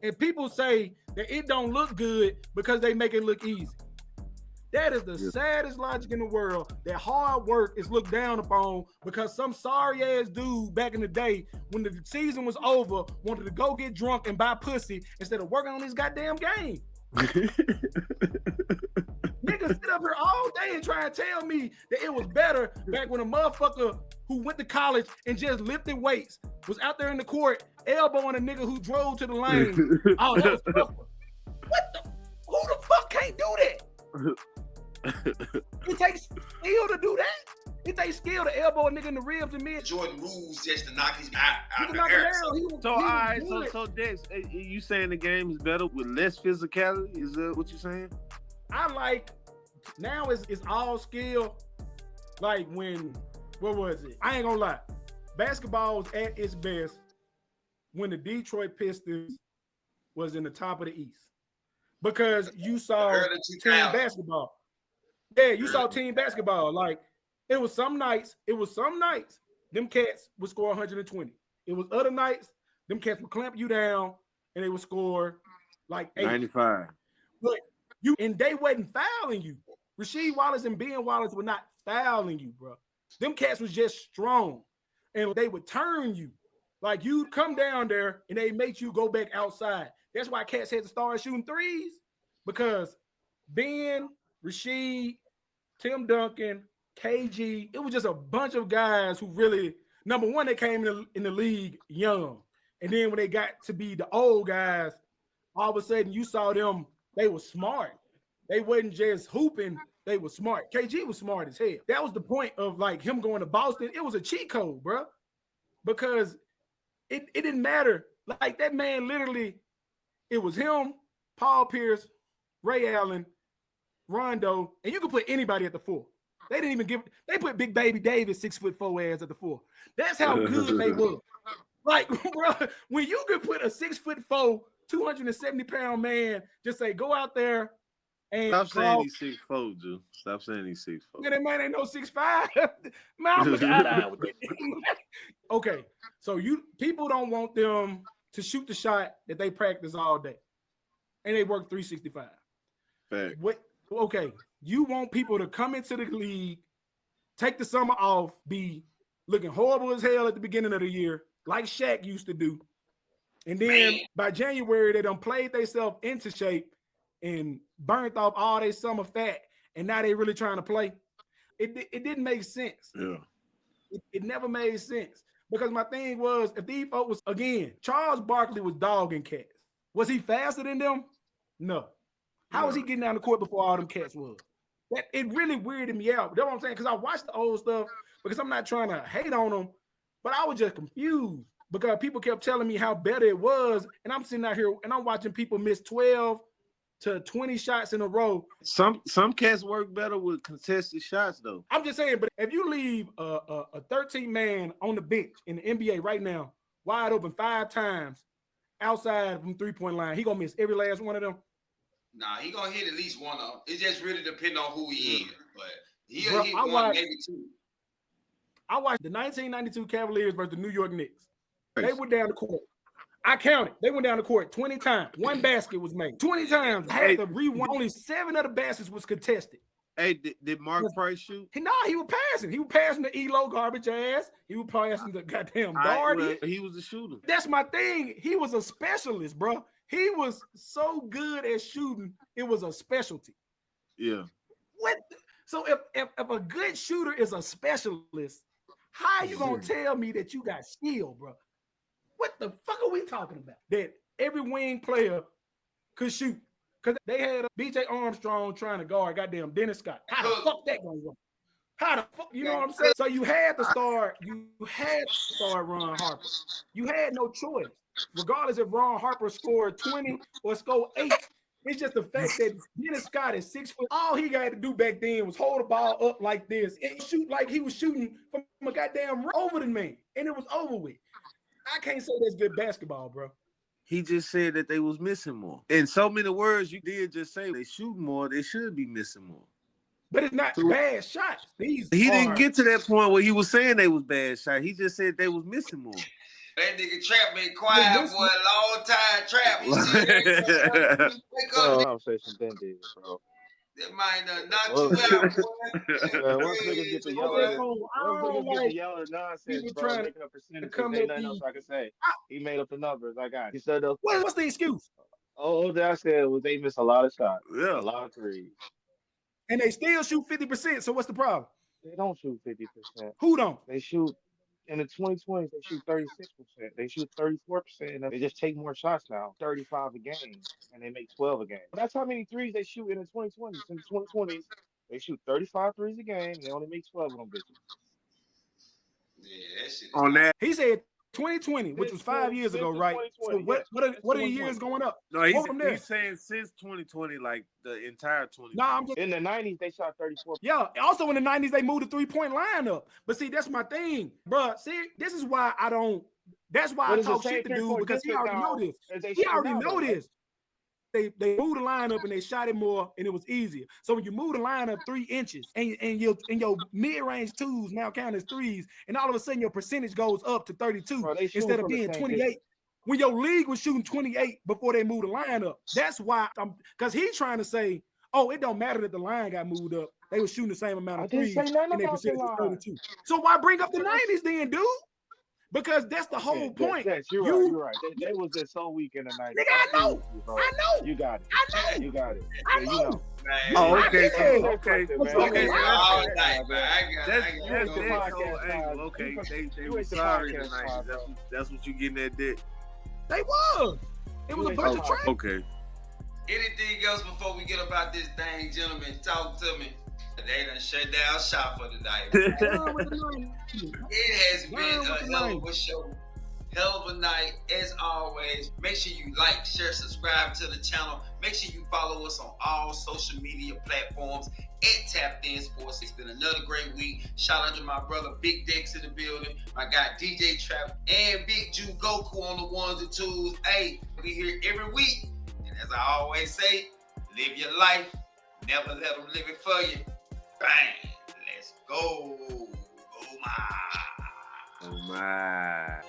And people say that it don't look good because they make it look easy. That is the saddest logic in the world, that hard work is looked down upon because some sorry ass dude back in the day, when the season was over, wanted to go get drunk and buy pussy instead of working on his goddamn game. Niggas sit up here all day and try and tell me that it was better back when a motherfucker who went to college and just lifted weights was out there in the court elbowing a nigga who drove to the lane. Oh, that was tougher. What the? Who the fuck can't do that? It takes skill to do that. It takes skill to elbow a nigga in the ribs and mid. Jordan rules just to knock his out the knock him air. down. He was So all right, good. so Dex, you saying the game is better with less physicality? Is that what you're saying? I like now it's all skill. Like when, what was it? I ain't gonna lie. Basketball was at its best when the Detroit Pistons was in the top of the East. Because you saw Early team 2000s. basketball. Yeah, you saw team basketball. Like it was some nights, them cats would score 120. It was other nights, them cats would clamp you down and they would score like 80. 95. But they wasn't fouling you. Rasheed Wallace and Ben Wallace were not fouling you, bro. Them cats was just strong. And they would turn you. Like you'd come down there and they make you go back outside. That's why cats had to start shooting threes. Because Ben, Rasheed, Tim Duncan, KG, it was just a bunch of guys who really, number one, they came in the league young. And then when they got to be the old guys, all of a sudden you saw them, they were smart. They wasn't just hooping, they were smart. KG was smart as hell. That was the point of like him going to Boston. It was a cheat code, bro. Because it didn't matter. Like that man literally, it was him, Paul Pierce, Ray Allen, Rondo, and you could put anybody at the 4. They put Big Baby Davis 6'4" ass at the 4. That's how good they were. Like, bro, when you could put a 6'4", 270-pound man, just say, go out there and Stop saying he's 6'4", Drew. Stop saying he's 6'4". Yeah, that man ain't no 6'5". Man, I'm looking eye with that. Okay, so people don't want them to shoot the shot that they practice all day, and they work 365. Fact. Okay, you want people to come into the league, take the summer off, be looking horrible as hell at the beginning of the year, like Shaq used to do, and then by January they done played themselves into shape and burnt off all their summer fat, and now they really trying to play. It didn't make sense. Yeah. It never made sense. Because my thing was, if these folks was, again, Charles Barkley was dogging cats. Was he faster than them? No. How was he getting down the court before all them cats was? It really weirded me out. That's what I'm saying, because I watched the old stuff, because I'm not trying to hate on them, but I was just confused because people kept telling me how better it was, and I'm sitting out here and I'm watching people miss 12 to 20 shots in a row. Some cats work better with contested shots though. I'm just saying, but if you leave a 13 man on the bench in the NBA right now wide open 5 times outside from 3-point line. He gonna miss every last one of them. Nah, he gonna hit at least one of them. It just really depends on who he is, but he'll Bro, hit one, maybe two. I watched the 1992 Cavaliers versus the New York Knicks. They went down the court. I counted. They went down the court 20 times. One basket was made. 20 times. I had to rewind. Only 7 of the baskets was contested. Hey, did Mark Price shoot? He was passing. He was passing the Elo garbage ass. He was passing the goddamn guard. He was a shooter. That's my thing. He was a specialist, bro. He was so good at shooting. It was a specialty. Yeah. What? So if a good shooter is a specialist, how are you gonna tell me that you got skill, bro? What the fuck are we talking about? That every wing player could shoot. Because they had a BJ Armstrong trying to guard goddamn Dennis Scott. How the fuck that gonna work? How the fuck, you know what I'm saying? So you had to start Ron Harper. You had no choice. Regardless if Ron Harper scored 20 or scored 8, it's just the fact that Dennis Scott is 6 foot. All he got to do back then was hold the ball up like this and shoot like he was shooting from a goddamn over the man. And it was over with. I can't say that's good basketball, bro. He just said that they was missing more. In so many words, you did just say they shoot more. They should be missing more. But it's not bad shots. He didn't get to that point where he was saying they was bad shots. He just said they was missing more. That nigga Trap been quiet for a long time. Trap, he said, wake up. Conversation been dead, bro. That might knock you out, boy. Once niggas get the yellow nonsense, bro, making a percentage, ain't nothing else I can say. He made up the numbers. I got it. He said, what's the excuse? All that I said was they missed a lot of shots. Yeah. A lot of threes. And they still shoot 50%. So what's the problem? They don't shoot 50%. Who don't? They shoot, in the 2020s, they shoot 36%. They shoot 34%. They just take more shots now, 35 a game, and they make 12 a game. That's how many threes they shoot in the 2020s. In the 2020s, they shoot 35 threes a game, and they only make 12 of them bitches. Yeah, that shit. On that, he said 2020, which was 5 years ago, right? So what are the years going up? No, he's saying since 2020, like the entire 2020. Nah, in the 90s, they shot 34%. Yeah, also in the 90s, they moved the 3-point line up. But see, that's my thing, bro. See, this is why I don't. That's why I talk shit to dude, because he already know this. He already know this. They moved the line up and they shot it more and it was easier. So when you move the line up 3 inches and your mid-range twos now count as threes, and all of a sudden your percentage goes up to 32 instead of being 28. When your league was shooting 28 before they moved the line up. That's why because he's trying to say, oh, it don't matter that the line got moved up. They were shooting the same amount of threes and their percentage was 32. So why bring up the 90s then, dude? Because that's the whole point. You're right. They was just so weak in the 90s. Nigga, I know. You got it. I know. You got it. I know. You know. Oh, okay. Okay. All night, man. That's the angle. Okay, they were sorry tonight. That's what you getting at, Dick. They was. It was a bunch of trash. Okay. Anything else before we get about this thing, gentlemen? Talk to me. They done shut down shop for the night. It has been a hell of a show. Hell of a night, as always. Make sure you like, share, subscribe to the channel. Make sure you follow us on all social media platforms at Tapped In Sports. It's been another great week. Shout out to my brother Big Dex in the building. My guy DJ Trap and Big Jew Goku on the ones and twos. Hey, we here every week. And as I always say, live your life. Never let them live it for you. Bang. Let's go. Oh my. Oh my.